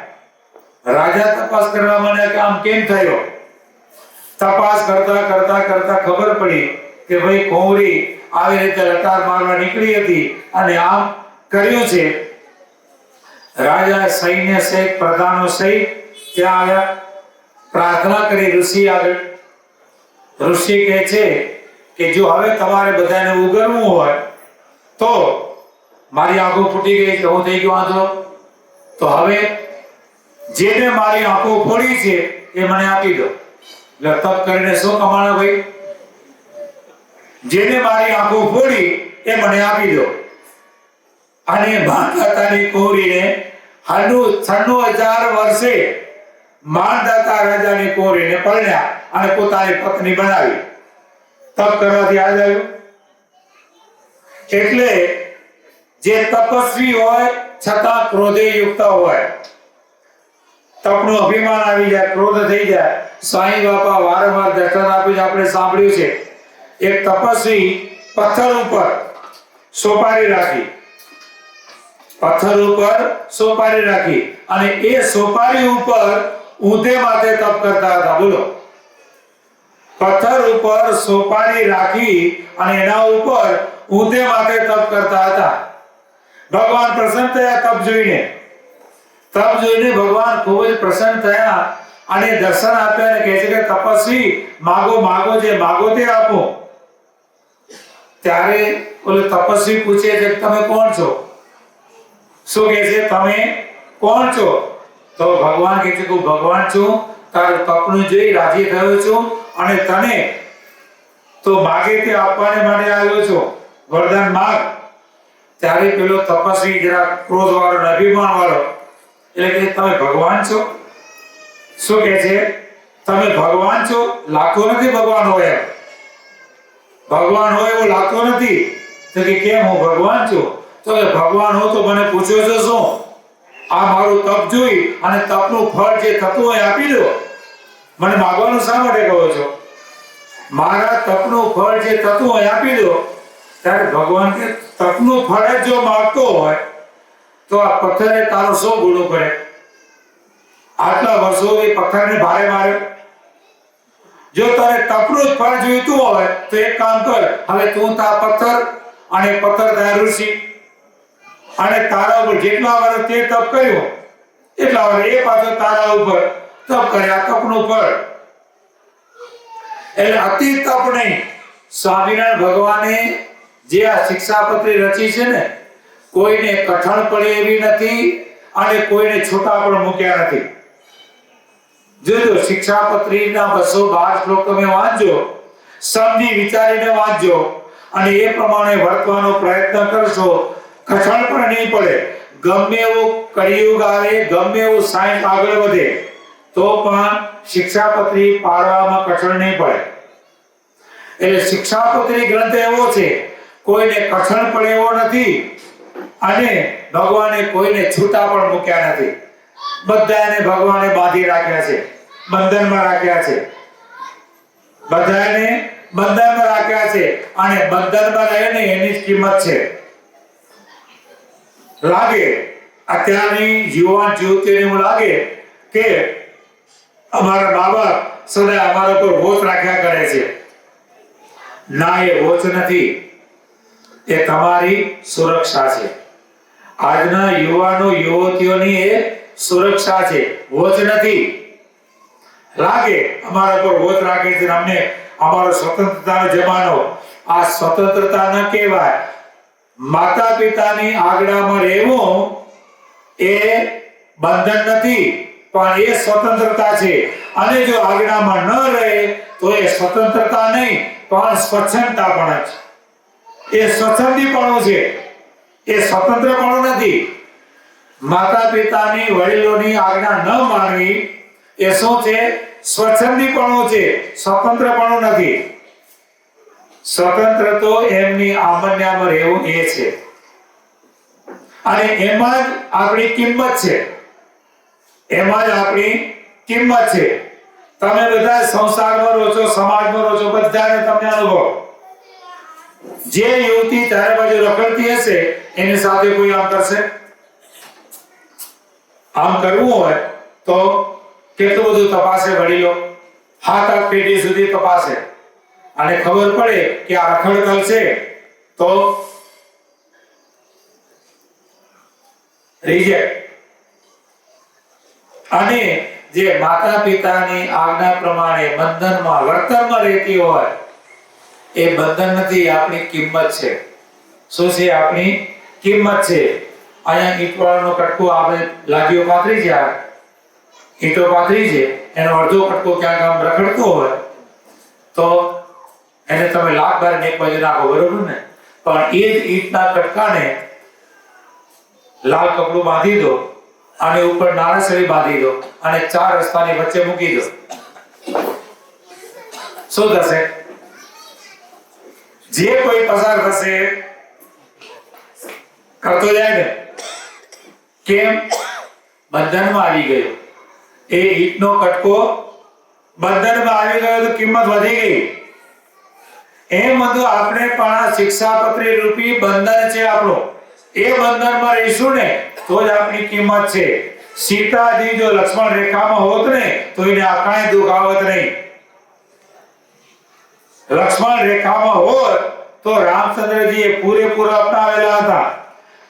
રાજા તપાસ કરવા માંડ્યા કે આમ કેમ થયો. તપાસ કરતા ખબર પડી કે ભાઈ કૌરી આવી રીતે લટાર મારવા નીકળી હતી અને આમ કર્યું છે. રાજા સૈન્ય સહિત પ્રધાનો સહિત ત્યાં આવ્યા, પ્રાર્થના કરી ઋષિ આગળ. ઋષિ કહે છે કે જો હવે તમારે બધાને ઉગરવું હોય તો મારી આંખો ફૂટી ગઈ છે, હું થઈ ગયો વાંધો, તો હવે જેને મારી આંખો ફોડી છે એ મને આપી દો. એટલે તપ કરીને શું કમાણા ભાઈ? જેને મારી આંખો ફોડી એ મને આપી દો. અને માંધાતાની કૌરીને 96,000 વર્ષે માંધાતા રાજાની કૌરીને પરણ્યા અને પોતાની પત્ની બનાવી. તપ કરવાથી યાદ આવ્યું. એટલે જે તપસ્વી હોય છતાં ક્રોધે યુક્ત હોય, તપનું અભિમાન આવી જાય, ક્રોધ થઈ જાય. સાંઈ બાપા વારંવાર દર્શન આપી આપણે સાંભળ્યું છે. એક તપસ્વી પથ્થર ઉપર સોપારી રાખી અને એ સોપારી ઉપર ઊંધે માથે તપ કરતા હતા. બોલો, પથ્થર ઉપર સોપારી રાખી અને એના ઉપર ઊંધે માથે તપ કરતા હતા. ભગવાન પ્રસન્ન થયા તપ જોઈને. ભગવાન ખૂબ જ પ્રસન્ન થયા અને દર્શન આપ્યા અને કહે છે કે તપસ્વી માગો જે માગો તે આપો. ત્યારે ઓલો તપસ્વી પૂછે છે તમે કોણ છો? શું કહે છે? તમે કોણ છો? તો ભગવાન કહે છે કે હું ભગવાન છું, તારું તપનું જોઈ રાજી થયો છું અને તને તો માગે તે આપવાને માટે આવ્યો છું, વરદાન માગ. ત્યારે પેલો તપસ્વી જરા ક્રોધ વાળો, અભિમાન વાળો, એટલે કે તમે ભગવાન છો? શું કહે છે? તમે ભગવાન છો? લાગતો નથી ભગવાન હોય એમ. ભગવાન હોય એવું લાગતો નથી. તો કે કેમ હું ભગવાન છું? તો કે ભગવાન હો તો મને પૂછો છો શું? આ મારું તપ જોઈ અને તપનું ફળ જે થતું હોય આપી દો. મને માગવાનું શા માટે કહો છો? મારા તપનું ફળ જે થતું હોય આપી દો. ત્યારે ભગવાન કે તપનું ફળ જો માંગતો હોય તો આ પથ્થરે તારો શું ગુનો કરે? આટલા વર્ષો એ પથ્થરને ભારે માર્યો. જો તારે તપનું જ ફળ જોઈતું હોય તો એક કામ કર, હવે તું તા પથ્થર અને પથ્થર થાય ઋષિ અને તારા ઉપર જેટલા વર્ષ તે તપ કર્યો એટલા વર્ષ એ પાછો તારા ઉપર તપ કર્યા. તપનું ફળ એટલે અતિ તપ નહીં. સ્વામિનારાયણ ભગવાને જે આ શિક્ષાપત્રી રચી છે ને, કોઈને કઠણ પડે એવી નથી અને કોઈને છૂટા પણ મૂક્યા નથી. જોજો શિક્ષાપત્રીના 212 શ્લોક તમે વાંચજો, સમજી વિચારીને વાંચજો અને એ પ્રમાણે વર્તવાનો પ્રયત્ન કરશો. કઠણ પણ નહીં પડે. ગમે એવું કળિયુગ આવે, ગમે એવું સાયન્સ આગળ વધે તો પણ શિક્ષાપત્રી પાડવામાં કઠણ નહીં પડે. એટલે શિક્ષાપત્રી ગ્રંથ એવો છે, કોઈને કઠણ પડે એવો નથી અને ભગવાને કોઈને છૂટા પણ મૂક્યા નથી. બધાને ભગવાને બાંધી રાખ્યા છે, બંધનમાં રાખ્યા છે. બધાને બંધનમાં રાખ્યા છે અને બંધનમાં રહે ને એની જ કિંમત છે. લાગે અત્યારની યુવાન યુવતીઓને એવું લાગે કે અમારા બાબા સદા અમારા પર વોચ રાખ્યા કરે છે. ના, એ વોચ નથી, એ તમારી સુરક્ષા છે. આજના યુવાનો યુવતીઓની એ સુરક્ષા છે, વોચ નથી. લાગે અમારા પર વોચ રાખે છે, અમને અમારો સ્વતંત્રતાનો જમાનો. આ સ્વતંત્રતા ન કહેવાય. માતા પિતાની આજ્ઞામાં રહેવું એ બંધન નથી, પણ એ સ્વતંત્રતા છે. અને જો આજ્ઞામાં ન રહે તો એ સ્વતંત્રતા નહીં પણ સ્વચ્છંદતા પણ છે. એ સ્વચ્છંદીપણું છે, એ સ્વતંત્રપણું નથી. માતા પિતાની વડીલોની આજ્ઞા ન માનવી એ શું છે? સ્વચ્છંદીપણું છે, સ્વતંત્રપણું નથી. સ્વતંત્ર તો એમની આમન્યામાં રહેવું એ છે અને એમાં જ આપણી કિંમત છે. એમાં જ આપણી કિંમત છે. તમે બધા સંસારમાં રહો છો, સમાજમાં રહો છો, બધાને તમને અનુભવ. જે યુવતી ચારે બાજુ રખડતી હશે એની સાથે કોઈ આમ કરશે? આમ કરવું હોય તો કેટલું બધું તપાસે વડીલો, 7-8 પેઢી સુધી તપાસે અને ખબર પડે કે આ રખડતલ છે તો રિજેક્ટ. અને જે માતા પિતાની આજ્ઞા પ્રમાણે બંધનમાં વર્તનમાં રહેતી હોય એ બંધન નથી, આપણી કિંમત છે. શું છે? આપણી કિંમત છે. અહીંયા ઈંટવાળાનો કટકો આપણે લાગીઓ પાથરી છે, ઈંટો પાથરી છે, એનો અડધો કટકો ક્યાંક આમ રખડતો હોય તો એને તમે લાખ બાર એક બાજુ નાખો, બરોબર ને? પણ એ જ ઈંટના કટકાને લાલ કપડું બાંધી દો અને ઉપર નારસળી બાંધી દો અને 4 રસ્તાની વચ્ચે મૂકી દો, શું થશે? જે કોઈ પસાર થશે કરતો જાય ને. કેમ? બંધનમાં આવી ગયો. એ ઈંટનો કટકો બંધનમાં આવી ગયો તો કિંમત વધી ગઈ. એમ બધું આપણે પણ શિક્ષાપત્રી રૂપી બંધન છે આપણો. એ બંધનમાં રહીશું ને તો જ આપણી કિંમત છે. સીતાજી જો લક્ષ્મણ રેખામાં હોત ને તો એને આ કાંઈ દુઃખ આવત નહીં. લક્ષ્મણ રેખામાં હોત તો રામચંદ્રજીએ પૂરેપૂરા અપનાવેલા હતા.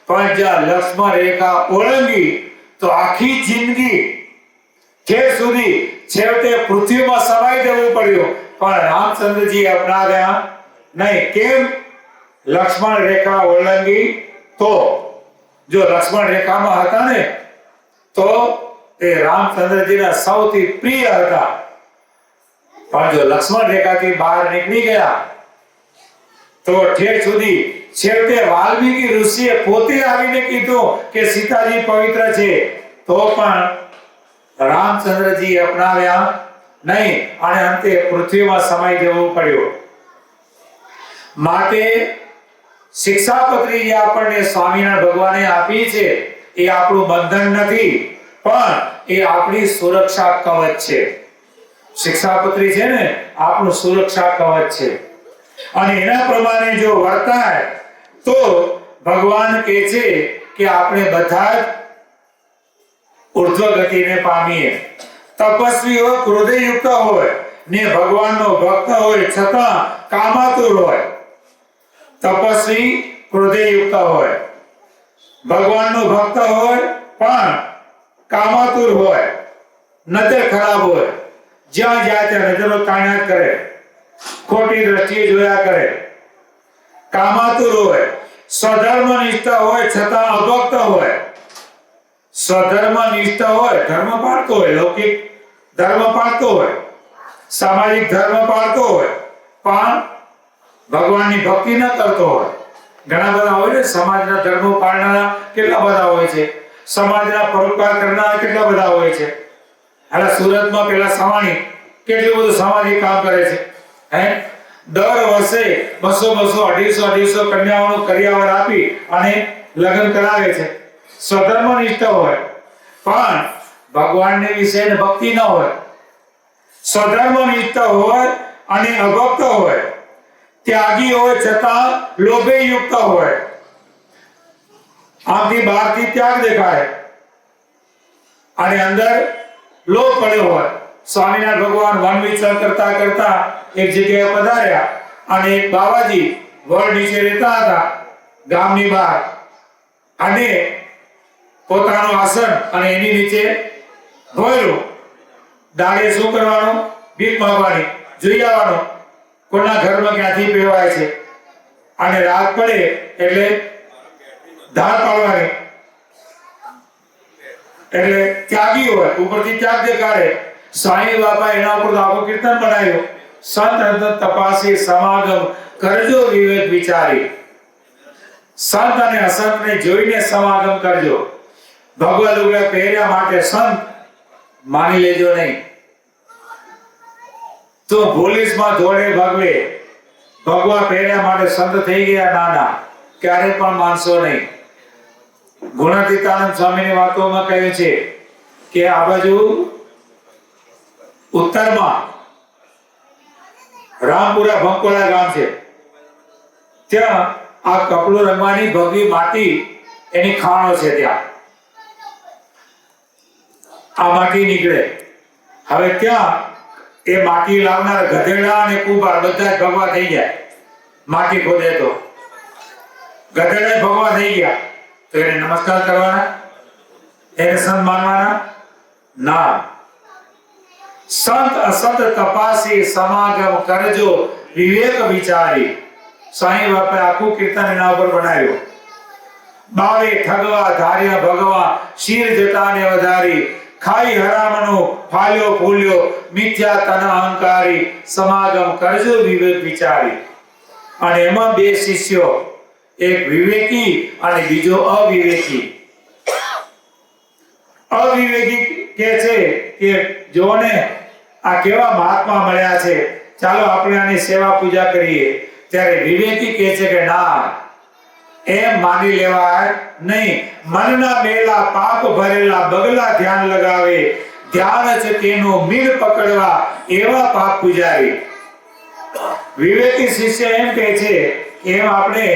પણ જ્યાં લક્ષ્મણ રેખા ઓળંગી તો આખી જિંદગી ઠેર સુધી છેવટે પૃથ્વીમાં સમાઈ જવું પડ્યું, પણ રામચંદ્રજી અપનાવ્યા નહીં. કેમ? લક્ષ્મણ રેખા ઓળંગી તો. જો લક્ષ્મણ રેખામાં હતા ને તો એ રામચંદ્રજીના સૌથી પ્રિય હતા. પણ જો લક્ષ્મણ રેખાથી બહાર નીકળી ગયા તો ઠેર સુધી છેવટે વાલ્મીકી ઋષિએ પોતે આવીને કીધું કે સીતાજી પવિત્ર છે, તો પણ રામચંદ્રજી અપનાવ્યા નહીં અને અંતે પૃથ્વીમાં સમાઈ જવું પડ્યું. માટે શિક્ષાપત્રી જે આપણને સ્વામિનારાયણ ભગવાને આપી છે એ આપણું બંધન નથી, પણ એ આપણી સુરક્ષા કવચ છે. શિક્ષાપત્રી છે ને આપણું સુરક્ષા કવચ છે. અને એના પ્રમાણે જો વર્તાય તો ભગવાન કહે છે કે આપણે બધા જ ઉર્ધ્વ ગતિને પામીએ. તપસ્વી હોય, ક્રોધયુક્ત હોય ને ભગવાનનો ભક્ત હોય છતાં કામાતુર હોય. તપસ્વી ક્રોધયુક્ત હોય, ભગવાનનો ભક્ત હોય પણ કામાતુર હોય, નજર ખરાબ હોય, જ્યાં જાય ત્યાં નજરો તાણ્યા કરે, ખોટી દ્રષ્ટિએ જોયા કરે, કામાતુર હોય, સ્વધર્મનિષ્ઠ હોય છતાં અભક્ત હોય, સ્વધર્મ નિષ્ઠ હોય, ધર્મ પાળતો હોય, લૌકિક ધર્મ પાળતો હોય, સામાજિક ધર્મ પાળતો હોય, પણ ભગવાનની ભક્તિ ન કરતો હોય. ઘણા બધા હોય ને સમાજના ધર્મો પાળનારા, કેટલા બધા હોય છે. સમાજના પરોપકાર કરનારા કેટલા બધા હોય છે. હાલ સુરતમાં પેલા સવાણી કેટલું બધું સામાજિક કામ કરે છે. હે, દર વર્ષે 200 250 કન્યાઓનું કરિયાવર આપી અને લગ્ન કરાવે છે. સ્વધર્મ નિષ્ઠ હોય, પણ ભગવાનને વિશે ભક્તિ ન હોય. સ્વધર્મ નિષ્ઠ હોય અને અભક્ત હોય, ત્યાગી હોય છતાં લોભે યુક્ત હોય. આમથી બહારથી ત્યાગ દેખાય અને અંદર લોભ પડ્યો હોય. સ્વામિનારાયણ ભગવાન વન વિચરણ કરતા કરતા એક જગ્યાએ પધાર્યા અને એક બાવાજી વડ નીચે રહેતા હતા ગામની બહાર, અને પોતાનું આસન અને એની નીચે ભોયરું. દાડે શું કરવાનું? ભીખ માંગવાની, જોઈ આવવાનું કોના ઘરમાં ક્યાંથી પીવાય છે, અને રાત પડે એટલે ધાર પાડવાની. એટલે ત્યાગી હોય, ઉપરથી ત્યાગ દેખાડે. સ્વામી બાપા એના ઉપર આખું કીર્તન બનાવ્યું. સંત અંતર તપાસી સમાગમ કરજો વિવેક વિચારી. સંત અને અસંતને જોઈને સમાગમ કરજો. ભગવા લુગડા પહેર્યા માટે સંત માની લેજો નહીં. તો પોલીસમાં ધોળે ભગવે ભગવા પહેર્યા માટે સંત થઈ ગયા નાના, ક્યારે પણ માનશો નહીં. ગુણાતીતાનંદ સ્વામીની વાતોમાં કહ્યું છે કે આ બાજુ ઉત્તરમાં રામપુરા ભંકોળા ગામ છે. ત્યાં આ કપડું રંગવાની ભગવી માટી એની ખાણો છે. ત્યાં આ માટી નીકળે. હવે ત્યાં એ માટી લાવનાર ગધેડા અને કુંભાર બધા જ ભગવા થઈ જાય. માટી ખોદે તો ગધેડા ભગવા થઈ ગયા, તો એને નમસ્કાર કરવાના, એને સંત માનવાના ના. સંત અસંત તપાસી સમાગમ કરજો વિવેક વિચારી. સાંઈ બાપે આખું કીર્તન એના ઉપર બનાવ્યું. બાવે ઠગવા ધાર્યા ભગવા શીર જટાને વધારી. ખાઈ હરામનો ફાલ્યો ફૂલ્યો મિથ્યા તન અહંકારી. સમાગમ કરજો વિવેક વિચારી. અને એમાં બે શિષ્યો, એક વિવેકી અને બીજો અવિવેકી. અવિવેકી કે છે કે જોને આ કેવા મહાત્મા મળ્યા છે, ચાલો આપણે આની સેવા પૂજા કરીએ. ત્યારે વિવેકી કહે છે કે ના, એમ માની લેવાય નહીં. મનના મેલા પાપ ભરેલા બગલા ધ્યાન લગાવે. ધ્યાન છે તેનો મીણ પકડવા એવા પાપ પૂજારી. વિવેકી શિષ્ય એમ કહે છે એમ આપણે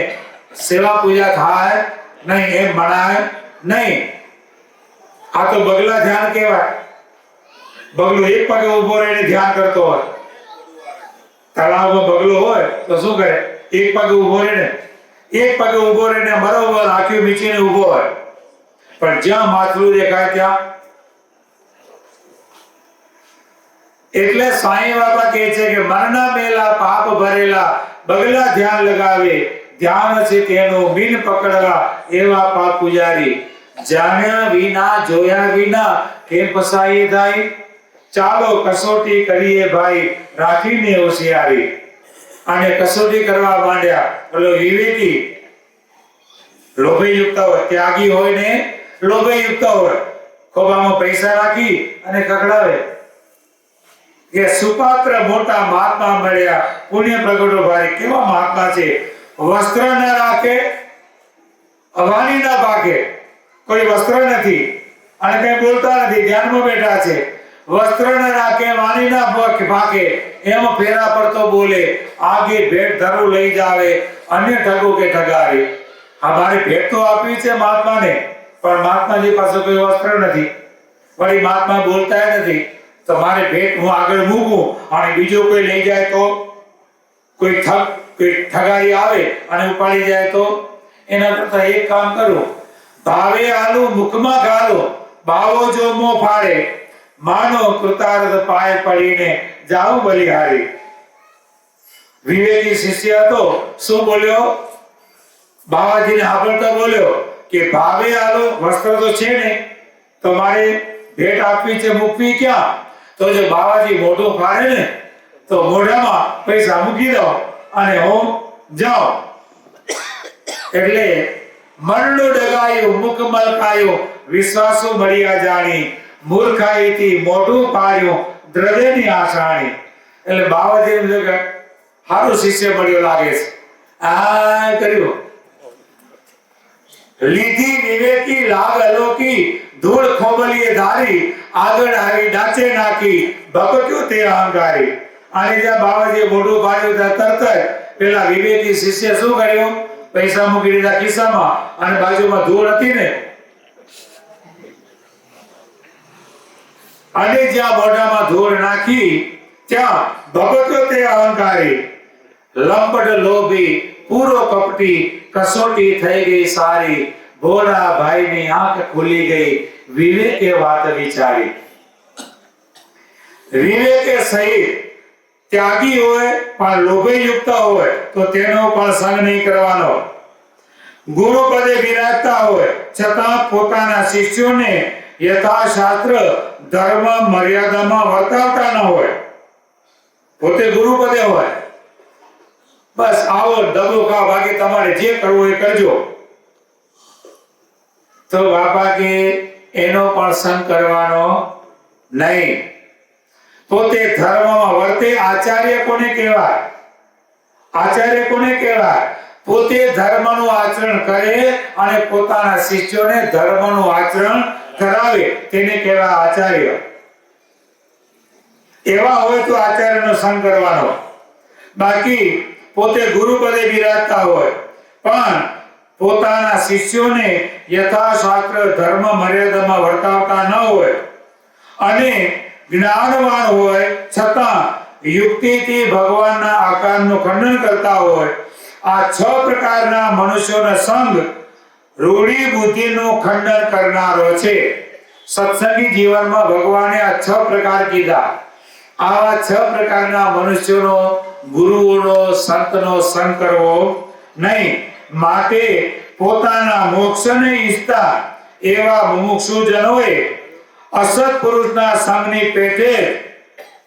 સેવા પૂજા થાય નહીં, એમ મનાય નહીં. આ તો બગલા ધ્યાન કહેવાય. બગલો એક પગે ઉભો રહીને ધ્યાન કરતો હોય. તળાવમાં બગલો હોય તો શું કરે? એક પગે ઉભો રહીને બરોબર આંખો મીચીને ઉભો હોય, પણ જ્યાં માથું દેખાય ત્યાં. એટલે સાંઈ બાબા કહે છે કે મનના મેલા પાપ ભરેલા બગલા ધ્યાન લગાવે. ધ્યાન છે તેનો મીન પકડવા એવા પાપ પૂજારી. જાણ્યા વિના જોયા વિના કેમ ફસાઈ થાય. ચાલો કસોટી કરીએ ભાઈ રાખીને હોશિયારી. અને કસોટી કરવા માંડ્યા. બોલો વિવેકી લોભે યુક્ત હોય, ત્યાગી હોય ને લોભે યુક્ત હોય. ખોબામાં પૈસા રાખી અને કકડાવે કે સુપાત્ર મોટા મહાત્મા મળ્યા, પુણ્ય પ્રગટો ભારી. કેવા મહાત્મા છે? વસ્ત્ર ન રાખે, અવાની ન પાકે. કોઈ વસ્ત્ર નથી અને કઈ બોલતા નથી, ધ્યાનમાં બેઠા છે. વસ્ત્ર ન રાખે, વાણી ન પાકે, એમ ફેરા પડતો બોલે. આગે ભેટ ધરું લઈ જાવે, અન્ય ઠગો કે ઠગારી. આ મારી ભેટ તો આપી છે મહાત્માને, પણ મહાત્માજી પાસે કોઈ વસ્ત્ર નથી, વળી મહાત્મા બોલતા નથી. તો મારી ભેટ હું આગળ મૂકું અને બીજો કોઈ લઈ જાય તો, કોઈ ઠગારી આવે અને ઉપાડી જાય તો, એના કરતા એક કામ કરું. ભાવે આલુ મુખમાં ગાલો, બાવો જો મોં ફાડે. માનો કૃતાર્થ પાય પડીને જાઉં બલિહારી. વિવેકી શિષ્ય હતો, શું બોલ્યો? બાવાજીને સાંભળતા બોલ્યો કે ભાવે આલો, વસ્ત્ર તો છે ને, તો મારે ભેટ આપવી છે, મૂકવી ક્યાં? તો જો બાવાજી મોઢું ફાડે ને તો મોઢામાં પૈસા મૂકી દો અને હું જાઉં. એટલે મનનું ડગાયું મુખ મલકાયું વિશ્વાસુ મળ્યા જાણી મૂર્ખાઈથી મોઢું ફાડ્યું દ્રવ્યની આશાણી. એટલે બાવાજી સારો શિષ્ય મળ્યો લાગે છે. આ કર્યું લીધી વિવેકી લાગ અલોકી ધૂળ ખોબલીએ ધારી આગળ આવી ડાચે નાખી ભગત્યો તે અહંકારી. અને જ્યાં બાવાજીએ મોઢું ફાડ્યું ત્યાં તરત જ પેલા વિવેકી શિષ્ય શું કર્યું? પૈસા મૂકી દીધા ખિસ્સામાં અને બાજુમાં ધૂળ હતી ને અને જ્યાં મોઢામાં ધૂળ નાખી ત્યાં ભગત્યો તે અહંકારી. લંપટ લોભી પૂરો કપટી કસોટી થઈ ગઈ સારી ભોળા ભાઈની આંખ ખુલી ગઈ વિવેકે વાત વિચારી. વિવેકે સહિત ત્યાગી હોય પણ લોભે યુક્ત હોય તો તેનો પણ સંગ નહીં કરવાનો. ગુરુ પદે બિરાજતા હોય છતાં પોતાના શિષ્યોને યથાશાસ્ત્ર ધર્મ મર્યાદામાં વર્તાવતા ન હોય. પોતે ગુરુ પદે હોય બસ આવો દબો ખા બાકી તમારે જે કરવું એ કરજો. તો બાપા કે એનો પણ સંગ કરવાનો નહીં. પોતે ધર્મમાં વર્તે. આચાર્ય કોને કહેવાય? આચાર્ય કોને કહેવાય? પોતે ધર્મનું આચરણ કરે અને પોતાના શિષ્યોને ધર્મનું આચરણ કરાવે તેને કહેવાય આચાર્ય. એવા હોય તો આચાર્યનો સંગ કરવાનો. બાકી પોતે ગુરુ પદે બિરાજતા હોય પણ પોતાના શિષ્યોને યથાશાસ્ત્ર ધર્મ મર્યાદામાં વર્તાવતા ન હોય અને જ્ઞાનવાન હોય છતાં યુક્તિથી ભગવાનના આકારનું ખંડન કરતા હોય, આ 6 પ્રકારના મનુષ્યોનો સંગ રૂઢી બુદ્ધિનું ખંડન કરનારો છે. સત્સંગી જીવનમાં ભગવાને આ 6 પ્રકાર કીધા. આવા 6 પ્રકારના મનુષ્યોનો ગુરુઓનો સંતનો સંગ કરવો નહીં. માટે પોતાના મોક્ષને ઈચ્છતા એવા મુમુક્ષુજનોએ અસત પુરુષના સંગની પેટે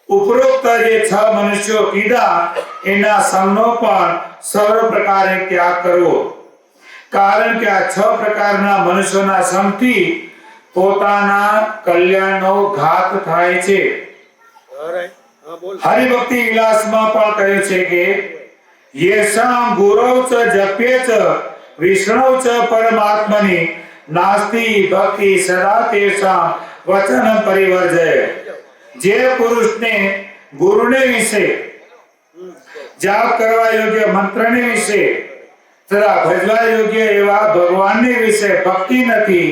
ઉપરોક્ત જે 6 મનુષ્યો કીધા એના સંગનો પણ સર્વ પ્રકારે ત્યાગ કરવો. કારણ કે આ 6 પ્રકારના મનુષ્યોના સંગથી પોતાના કલ્યાણનો ઘાત થાય છે. હરિભક્તિ વિલાસમાં પણ કહ્યું છે કે યેષામ ગુરવ ચ જપ્યે ચ વિષ્ણુ ચ પરમાત્મની નાસ્તિ ભક્તિ સદા તેષામ વચન પરિવર્જય. જે પુરુષને ગુરુને વિશે જાપ કરવા યોગ્ય મંત્રને વિશે તથા ભજવા યોગ્ય એવા ભગવાનને વિશે ભક્તિ નથી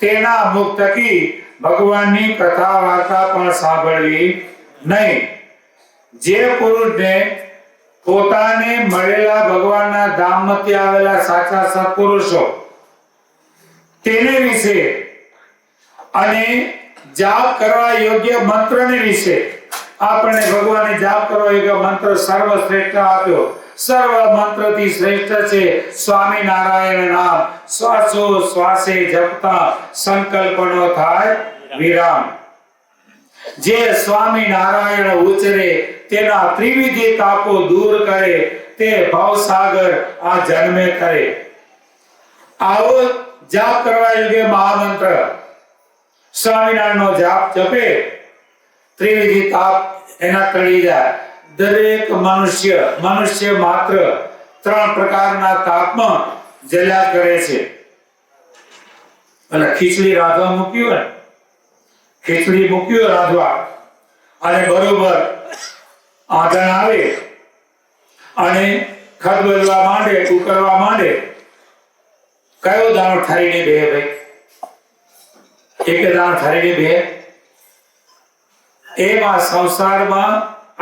તેના મુખ થકી ભગવાનની કથા વાર્તા પણ સાંભળવી નહીં. જે પુરુષને પોતાને મળેલા ભગવાનના ધામમાંથી આવેલા સાચા સત્પુરુષો તેને વિશે અને જાપ કરવા યોગ્ય મંત્રને વિશે આપણે ભગવાનને જાપ કરવા યોગ્ય મંત્ર સર્વશ્રેષ્ઠ આપ્યો. સર્વ મંત્રથી શ્રેષ્ઠ છે સ્વામિનારાયણ નામ. શ્વાસો શ્વાસે જપતા સંકલ્પનો થાય વિરામ. જે સ્વામિનારાયણ ઉચ્ચરે તેના ત્રિવિધ તાપો દૂર કરે તે ભવસાગર આ જન્મે કરે. આવો જાપ કરવા યોગ્ય મહામંત્ર સ્વામિનારાયણનો જાપ જપે ત્રિવિધ તાપ એના ટળી જાય. દરેક મનુષ્ય માત્ર 3 પ્રકારના તાપમાં જલ્યા કરે છે. અને ખીચડી રાંધવા મૂક્યું ને ખીચડી મૂક્યું રાંધવા અને બરોબર આંધણ આવે અને ખદબદવા માંડે ઉકળવા માંડે કયો દાણો ઠારીને બે ભાઈ? એક દાણો ઠારીને બે. એમાં સંસારમાં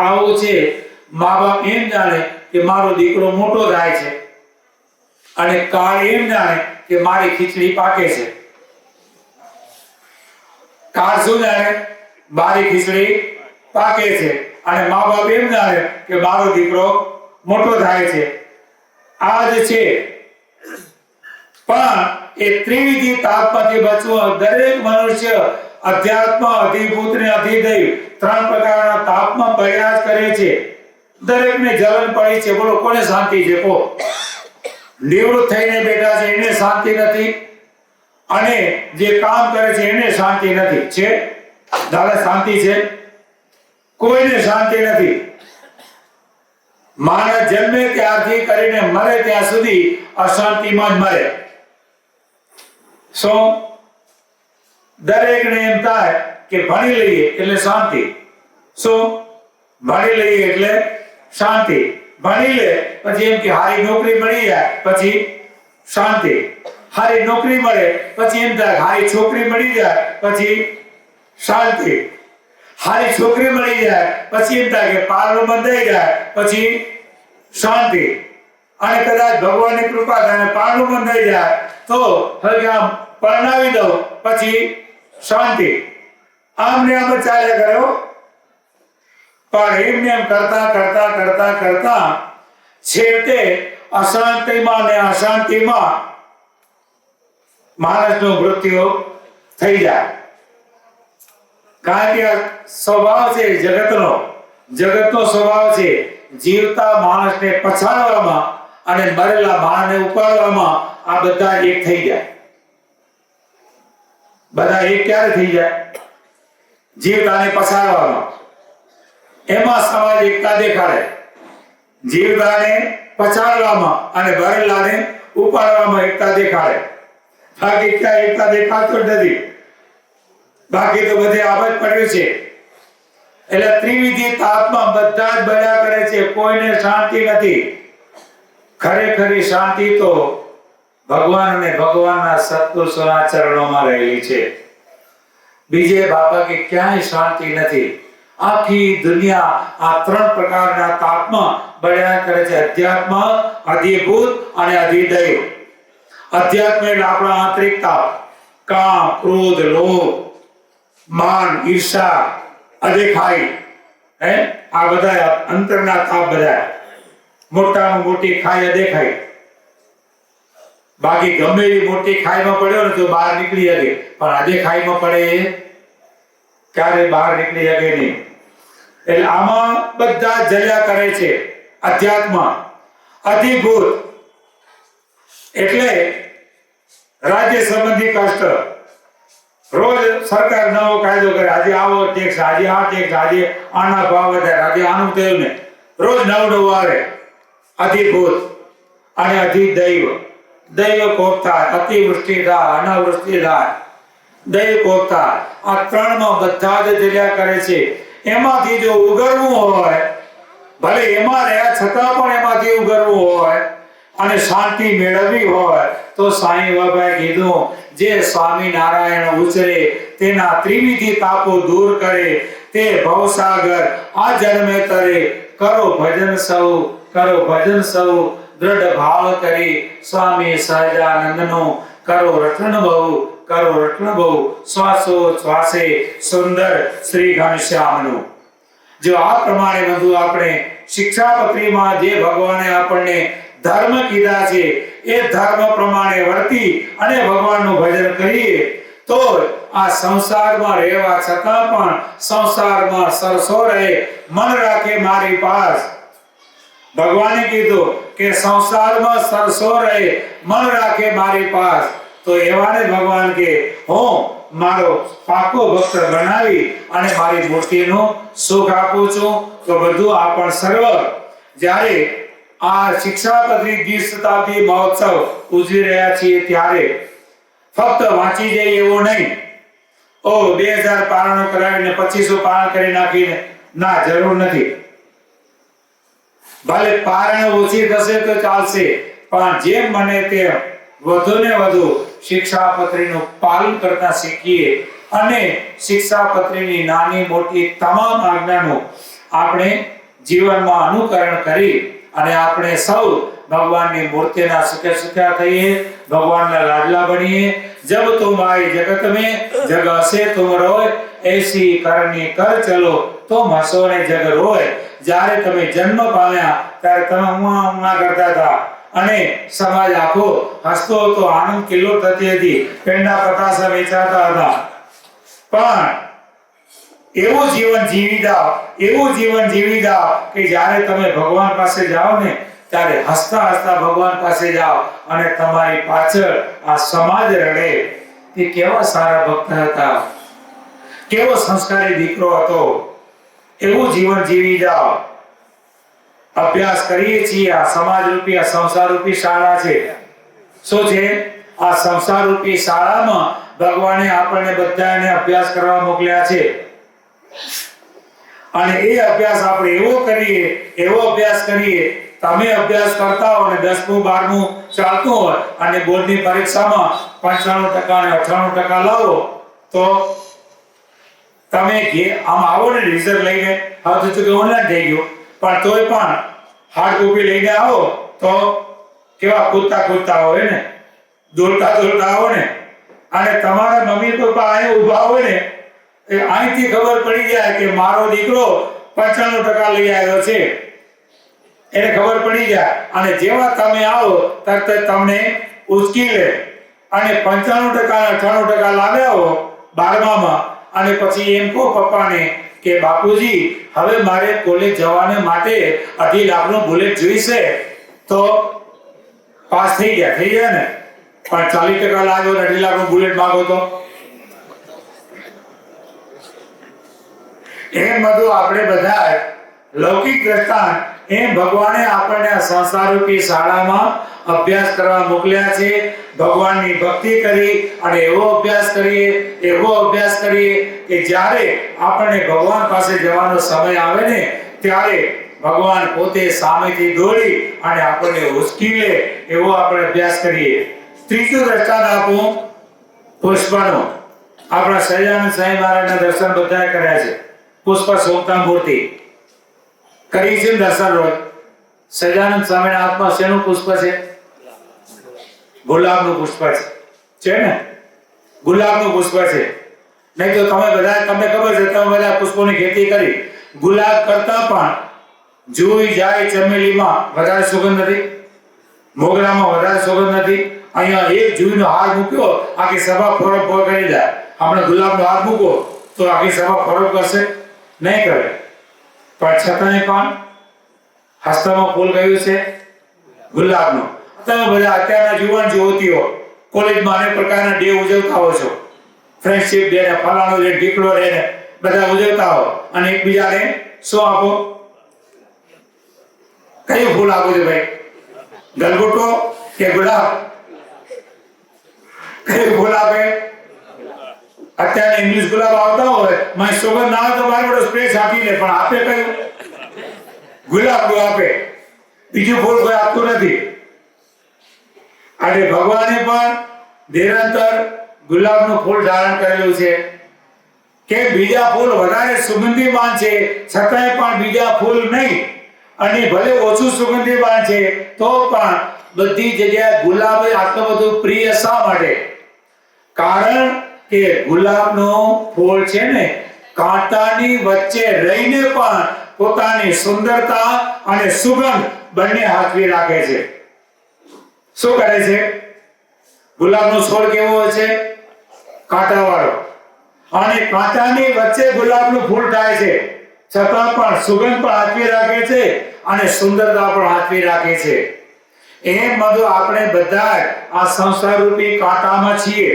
આવું છે. મા બાપ એમ જાણે કે મારો દીકરો મોટો થાય છે અને કાળ એમ જાણે કે મારી ખીચડી પાકે છે. કાળ શું જાણે? મારી ખીચડી પાકે છે અને મા બાપ એમ જાણે કે મારો દીકરો મોટો થાય છે. આ જ છે પણ એ ત્રિવિધ તાપમાંથી બચવું દરેક મનુષ્ય અધ્યાત્મ, અધિભૂત ને અધિદૈવ ત્રણ પ્રકારના તાપમાં બળ્યા જ કરે છે. દરેકને જલન પડી છે. બોલો કોને શાંતિ છે? કો નિવૃત્ત થઈને બેઠા છે એને શાંતિ નથી, અને જે કામ કરે છે એને શાંતિ નથી. છે દાદા શાંતિ છે? કોઈને શાંતિ નથી. માણસ જન્મે ત્યારથી કરીને મરે ત્યાં સુધી અશાંતિમાં જ મરે. શું દરેકને એમ થાય કે ભણી લઈએ એટલે શાંતિ? શું ભણી લઈએ એટલે શાંતિ? ભણી લે પછી એમ કે હારી નોકરી મળી જાય પછી શાંતિ. હારી નોકરી મળે પછી એમ થાય હારી છોકરી મળી જાય પછી શાંતિ. હારી છોકરી મળી જાય પછી એમ થાય કે પારણું બંધાઈ જાય પછી શાંતિ. અને કદાચ ભગવાનની કૃપા થાય પારણું બંધાઈ જાય તો હવે આમ પરણાવી દો પછી શાંતિ. આમ ને આમ ચાલ્યા કરો. પણ એમને એમ કરતા કરતા કરતા કરતા છેવટે અશાંતિમાં ને અશાંતિમાં માણસનું મૃત્યુ થઈ જાય. કારણ કે સ્વભાવ છે જગતનો સ્વભાવ છે જીવતા માણસને પછાડવામાં અને મરેલા માણસને ઉપાડવામાં આ બધા એક થઈ જાય. બધા એક ક્યારે થઈ જાય? જીવતાને પછાડવામાં. એમાં સમાજ એકતા દેખાડે. જીવતાને પછાડવામાં અને મરેલાને ઉપાડવામાં એકતા દેખાડે. બાકી ક્યાં એકતા દેખાતો નથી. બાકી તો બધે આમ જ પડ્યું છે. એટલે ત્રિવિધ તાપમાં બધા જ બળ્યા કરે છે. કોઈને શાંતિ નથી. ખરેખરી શાંતિ તો ભગવાન અને ભગવાનના સત્પુરુષોના ચરણોમાં રહેલી છે. બીજે બાપા કે ક્યાંય શાંતિ નથી. આખી દુનિયા આ ત્રણ પ્રકારના તાપમાં બળ્યા કરે છે. અધ્યાત્મ, અધિભૂત અને અધિદૈવ. અધ્યાત્મ એટલે આપણા આંતરિક તાપ, કામ, ક્રોધ, લોભ, માન, ઈર્ષા, અદેખાઈ, આ બધા અંતરના તાપ. બધા મોટામાં મોટી ખાઈ અદેખાઈ. બાકી ગમે એવી મોટી ખાઈમાં પડ્યો ને તો બહાર નીકળી શકે, પણ અદેખાઈમાં પડે ક્યારે બહાર નીકળી શકે નહીં. એટલે આમાં બધા જલ્યા કરે છે. અધ્યાત્મ, અધિભૂત એટલે રાજ્ય સંબંધી કષ્ટ. રોજ સરકાર નવો કાયદો કરે. આજે આવો ટેક્સ, આજે આ ટેક્સ, આજે આના ભાવ વધારે, આજે આનું થયું ને. રોજ નવું આવે. અધિભૂત અને અધિદૈવ. દૈવ કોપ થાય, અતિવૃષ્ટિ થાય, અનાવૃષ્ટિ થાય, દૈવ કોપ થાય. આ ત્રણમાં બધા જ જલ્યા કરે છે. એમાંથી જો ઉગરવું હોય, ભલે એમાં રહ્યા છતાં પણ એમાંથી ઉગરવું હોય અને શાંતિ મેળવવી હોય તો સાંઈ બાબાએ કીધું જે સ્વામિનારાયણ ઉછરે તેના ત્રિવિધ તાપો દૂર કરે તે ભવસાગર આ જન્મે તરે. કરો ભજન સૌ, કરો ભજન સૌ દ્રઢ ભાવ કરી. સ્વામી સહજાનંદનો કરો રટણ બહુ, કરો રટણ બહુ શ્વાસો શ્વાસે સુંદર શ્રી ઘનશ્યામનું. જો આ પ્રમાણે બધું આપણે શિક્ષાપત્રીમાં જે ભગવાને આપણને ધર્મ કીધા છે એ ધર્મ પ્રમાણે વર્તી અને ભગવાનનું ભજન કરીએ તો આ સંસારમાં રહેવા છતાં પણ સંસારમાં સરસો રહે, મન રાખે મારી પાસ. ભગવાને કીધું કે સંસારમાં સરસો રહે, મન રાખે મારી પાસ. તો એવાને ભગવાન કે હું મારો પાકો ભક્ત બનાવી અને મારી મૂર્તિનું સુખ આપું છું. તો બધું આપણ સર્વ જ્યારે આ શિક્ષાપત્રી 20 શતાબ્દી મહોત્સવ ઉજવી રહ્યા છીએ ત્યારે ફક્ત વાંચી જાય એવું નહીં. 2000 પારણો કરાવીને 2500 પારણ કરી નાખીને ના, જરૂર નથી. ભલે પારણ ઓછી થશે તો ચાલશે, પણ જેમ બને તેમ વધુ ને વધુ શિક્ષાપત્રીનું પાલન કરતા શીખીએ અને શિક્ષાપત્રીની નાની મોટી તમામ આજ્ઞાનું આપણે જીવનમાં અનુકરણ કરી અને આપણે સૌ ભગવાનની મૂર્તિના સુખે સુખ્યા થઈએ, ભગવાનના લાડલા બનીએ. જબ તુમ આए जगत में जग हसे तुम रोय, ऐसी करनी कर चलो तुम हसो ने जग रोय. જ્યારે તમે જન્મ પામ્યા ત્યારે તમે ઉમા કરતા હતા અને સમાજ આખો હસતો હતો, આનંદ કિલ્લો થતી હતી, પેંડા પતાસા વેચાતા હતા. પણ એવું જીવન જીવી જાઓ કે જ્યારે તમે ભગવાન પાસે જાઓ ને ત્યારે હસતા હસતા ભગવાન પાસે જાઓ અને તમારી પાછળ આ સમાજ રડે કે કેવા સારા ભક્ત હતા, કેવો સંસ્કારી દીકરો હતો. એવું જીવન જીવી જાઓ. અભ્યાસ કરીએ છીએ, આ સમાજ રૂપી, આ સંસાર રૂપી શાળા છે. શું છે? આ સંસાર રૂપી શાળામાં ભગવાને આપણને બધાને અભ્યાસ કરવા મોકલ્યા છે. અને એ અભ્યાસ આપણે એવો અભ્યાસ કરીએ. તમે અભ્યાસ કરતા હો અને 10મું 12મું ચાલતું હોય અને બોર્ડની પરીક્ષામાં 95% અને 98% લાવો તો તમે આમ આવો ને રિઝલ્ટ લઈને, હવે તો ઓનલાઈન થઈ ગયું, પણ તોય પણ હાર્ડ કોપી લઈને આવો તો કેવા કૂદતા હોય ને, દોડતા આવો ને, અને તમારા મમ્મી પપ્પા અહીં ઊભા હોય ને, એ અહીંથી ખબર પડી જાય કે મારો દીકરો 95% લઈ આવ્યો છે, એને ખબર પડી જાય. અને જેવા તમે આવો તરત જ તમને ઉચકી લે અને 95% 98% લાવ્યા હો 12માં, અને પછી એમ કહો પપ્પાને કે બાપુજી હવે મારે કોલેજ જવાને માટે 2.5 લાખનો બુલેટ જોઈશે, તો પાસ થઈ ગયા ને. પણ 40% લાવ્યો ને 2.5 લાખનો બુલેટ માંગો તો એમ બધું આપણે બધા લૌકિક દ્રષ્ટાંત એમ ભગવાને આપણને આ સંસારરૂપી શાળામાં અભ્યાસ કરવા મોકલ્યા છે. ભગવાનની ભક્તિ કરી અને એવો અભ્યાસ કરીએ કે જ્યારે આપણને ભગવાન પાસે જવાનો સમય આવે ને ત્યારે ભગવાન પોતે સામેથી દોડી અને આપણને ઉચકી લે એવો આપણે અભ્યાસ કરીએ. ત્રીજું દ્રષ્ટાંત આપું પુષ્પનું. આપણા સહજાનંદ સ્વામી મહારાજના દર્શન બધાએ કર્યા છે. પુષ્પ શોભતા મૂર્તિ કરી છે દર્શન રોજ. સહજાનંદ સ્વામીના હાથમાં શેનું પુષ્પ છે? ગુલાબનું પુષ્પ છે ને, ગુલાબનું પુષ્પ છે. નહીં તો તમે બધા, તમને ખબર છે, તમે બધા પુષ્પોની ખેતી કરી. ગુલાબ કરતા પણ જુઈ જાય ચમેલીમાં વધારે સુગંધ નથી, મોગરામાં વધારે સુગંધ નથી. અહીંયા એક જુઈનો હાર મૂક્યો આખી સભા ફોરફ કરી જાય. આપણે ગુલાબનો હાર મૂકો તો આખી સભા ફોરફ કરશે? નહીં કરે. પણ છતાંય પણ હસ્તામાં ફૂલ કયું છે? ગુલાબનું. તમે બધા અત્યારના જુવાન યુવતીઓ કોલેજમાં અનેક પ્રકારના ડે ઉજવતા હો છો. ફ્રેન્ડશિપ ડે ને ફલાણો ડે, ઢીકડો ડે ને બધા ઉજવતા હો અને એકબીજાને શું આપો? કયું ફૂલ આપો છો ભાઈ? ગલગોટો કે ગુલાબ? કયું ફૂલ આપે? અત્યારે ઇંગ્લિશ ગુલાબ આવતા હોય, મને સુગંધ ના આવે તો મારે બધો સ્પ્રે છાંટી દે, પણ આપે કયું? ગુલાબનું આપે. બીજું ફૂલ કોઈ આપતું નથી. અને ભગવાને પણ નિરંતર ગુલાબનું ફૂલ ધારણ કરેલું છે કે બીજા ફૂલ વધારે સુગંધીમાન છે છતાંય પણ બીજા ફૂલ નહીં, અને ભલે ઓછું સુગંધીમાન છે તો પણ બધી જગ્યાએ ગુલાબ આટલું બધું પ્રિય શા માટે? કારણ કે ગુલાબનું ફૂલ છે ને કાંટાની વચ્ચે રહીને પણ પોતાની સુંદરતા અને સુગંધ બંને હાથવી રાખે છે. શું કરે છે? ગુલાબનો છોડ કેવો હોય છે? કાંટાવાળો. અને કાંટાની વચ્ચે ગુલાબનું ફૂલ થાય છે છતાં પણ સુગંધ પણ હાથવી રાખે છે અને સુંદરતા પણ હાથવી રાખે છે. એમ બધું આપણે બધા આ સંસારરૂપી કાંટામાં છીએ,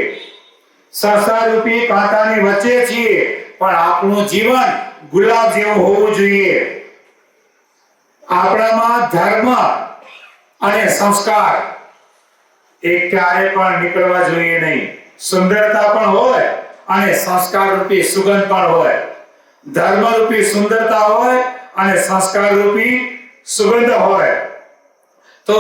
સંસારરૂપી કાંટાની વચ્ચે છીએ, પણ આપણું જીવન ગુલાબ જેવું હોવું જોઈએ. આપણામાં ધર્મ અને સંસ્કાર એક ક્યારે પણ નીકળવા જોઈએ નહીં. સુંદરતા પણ હોય અને સંસ્કાર રૂપી સુગંધ પણ હોય. ધર્મ રૂપી સુંદરતા હોય અને સંસ્કાર રૂપી સુગંધ હોય તો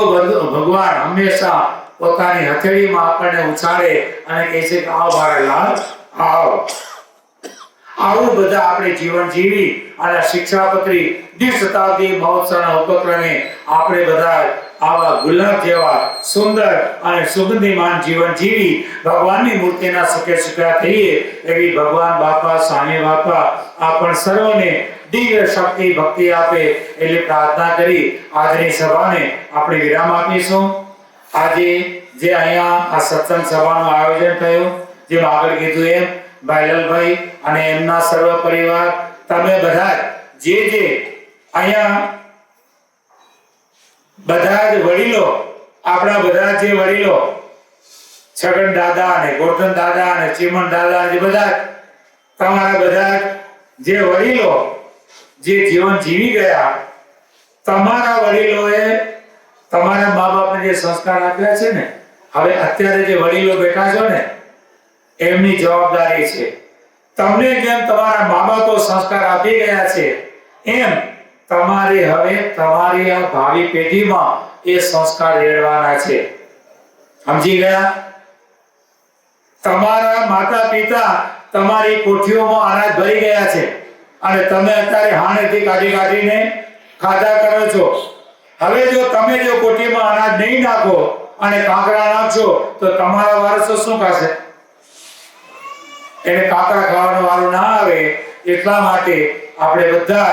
ભગવાન હંમેશા પોતાની હથેળીમાં આપણને ઉછાળે અને કહે છે કે આવો મારા લાલ, આવો. આવું બધા આપણે જીવન જીવી અને શિક્ષાપત્રી 20 શતાબ્દી મહોત્સવના ઉપક્રમે આપણે બધા આવા ગુલાબ જેવા સુંદર અને સુગંધીમાન જીવન જીવી ભગવાનની મૂર્તિના સુખે સુખા થઈએ એવી ભગવાન બાપા સ્વામી બાપા આપણ સર્વને દિવ્ય શક્તિ ભક્તિ આપે એટલે પ્રાર્થના કરી આજની સભાને આપણે વિરામ આપીશું. આજે જે અહીંયા આ સત્સંગ સભાનું આયોજન થયું, જેમ આગળ કીધું એમ ભાઈલાલભાઈ અને એમના સર્વ પરિવાર, તમે બધા જે અહીંયા બધા જ વડીલો, આપણા બધા જે વડીલો છગન દાદા અને ગોરધન દાદા અને ચીમન દાદા જે બધા તમારા બધા જે વડીલો જે જીવન જીવી ગયા, તમારા વડીલોએ તમારા મા બાપને જે સંસ્કાર આપ્યા છે ને, હવે અત્યારે જે વડીલો બેઠા છો ને એમની જવાબદારી છે. તમને જેમ તમારા મા બાપો સંસ્કાર આપી ગયા છે એમ તમારે હવે તમારી આ ભાવિ પેઢીમાં એ સંસ્કાર રેડવાના છે. સમજી ગયા? તમારા માતા પિતા તમારી કોઠીઓમાં અનાજ ભરી ગયા છે અને તમે અત્યારે હાણેથી કાઢીને ખાધા કરો છો. હવે જો તમે જો કોઠીમાં અનાજ નહીં નાખો અને કાંકરા નાખશો તો તમારા વારસો શું ખાશે? એને કાંકરા ખાવાનો વારો ના આવે. એટલા માટે આપણે બધા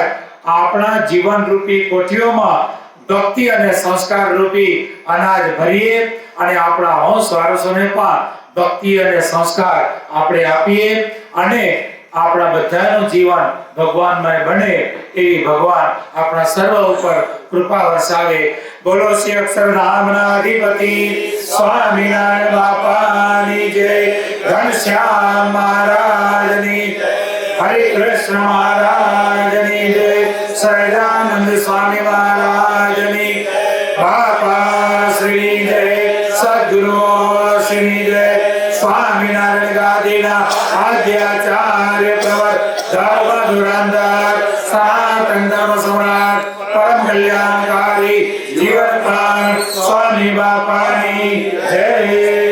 આપણા જીવન રૂપી કોઠીઓમાં ભક્તિ અને સંસ્કાર રૂપી અનાજ ભરીએ અને આપણા વંશ વારસોને પણ ભક્તિ અને સંસ્કાર આપણે આપીએ અને આપણા બધાનું જીવન ભગવાનમય બને એવી ભગવાન આપણા સર્વ ઉપર કૃપા વરસાવે. બોલો શ્રી અક્ષરધામના અધિપતિ સ્વામિનારાયણ બાપાની જય, ઘનશ્યામ મહારાજની જય, હરે કૃષ્ણ મહારાજની જય, સહજાનંદ સ્વામી મહારાજની જય, બાપા શ્રી જય, સદગુરુ શ્રી જય, સ્વામિનારાયણ ગાદીના આદ્યાચાર્ય પ્રવર ધર્મ ધુરંધર સનાતન ધર્મ સમ્રાટ પરમ કલ્યાણકારી જીવન પ્રાણ સ્વામી બાપાની જય.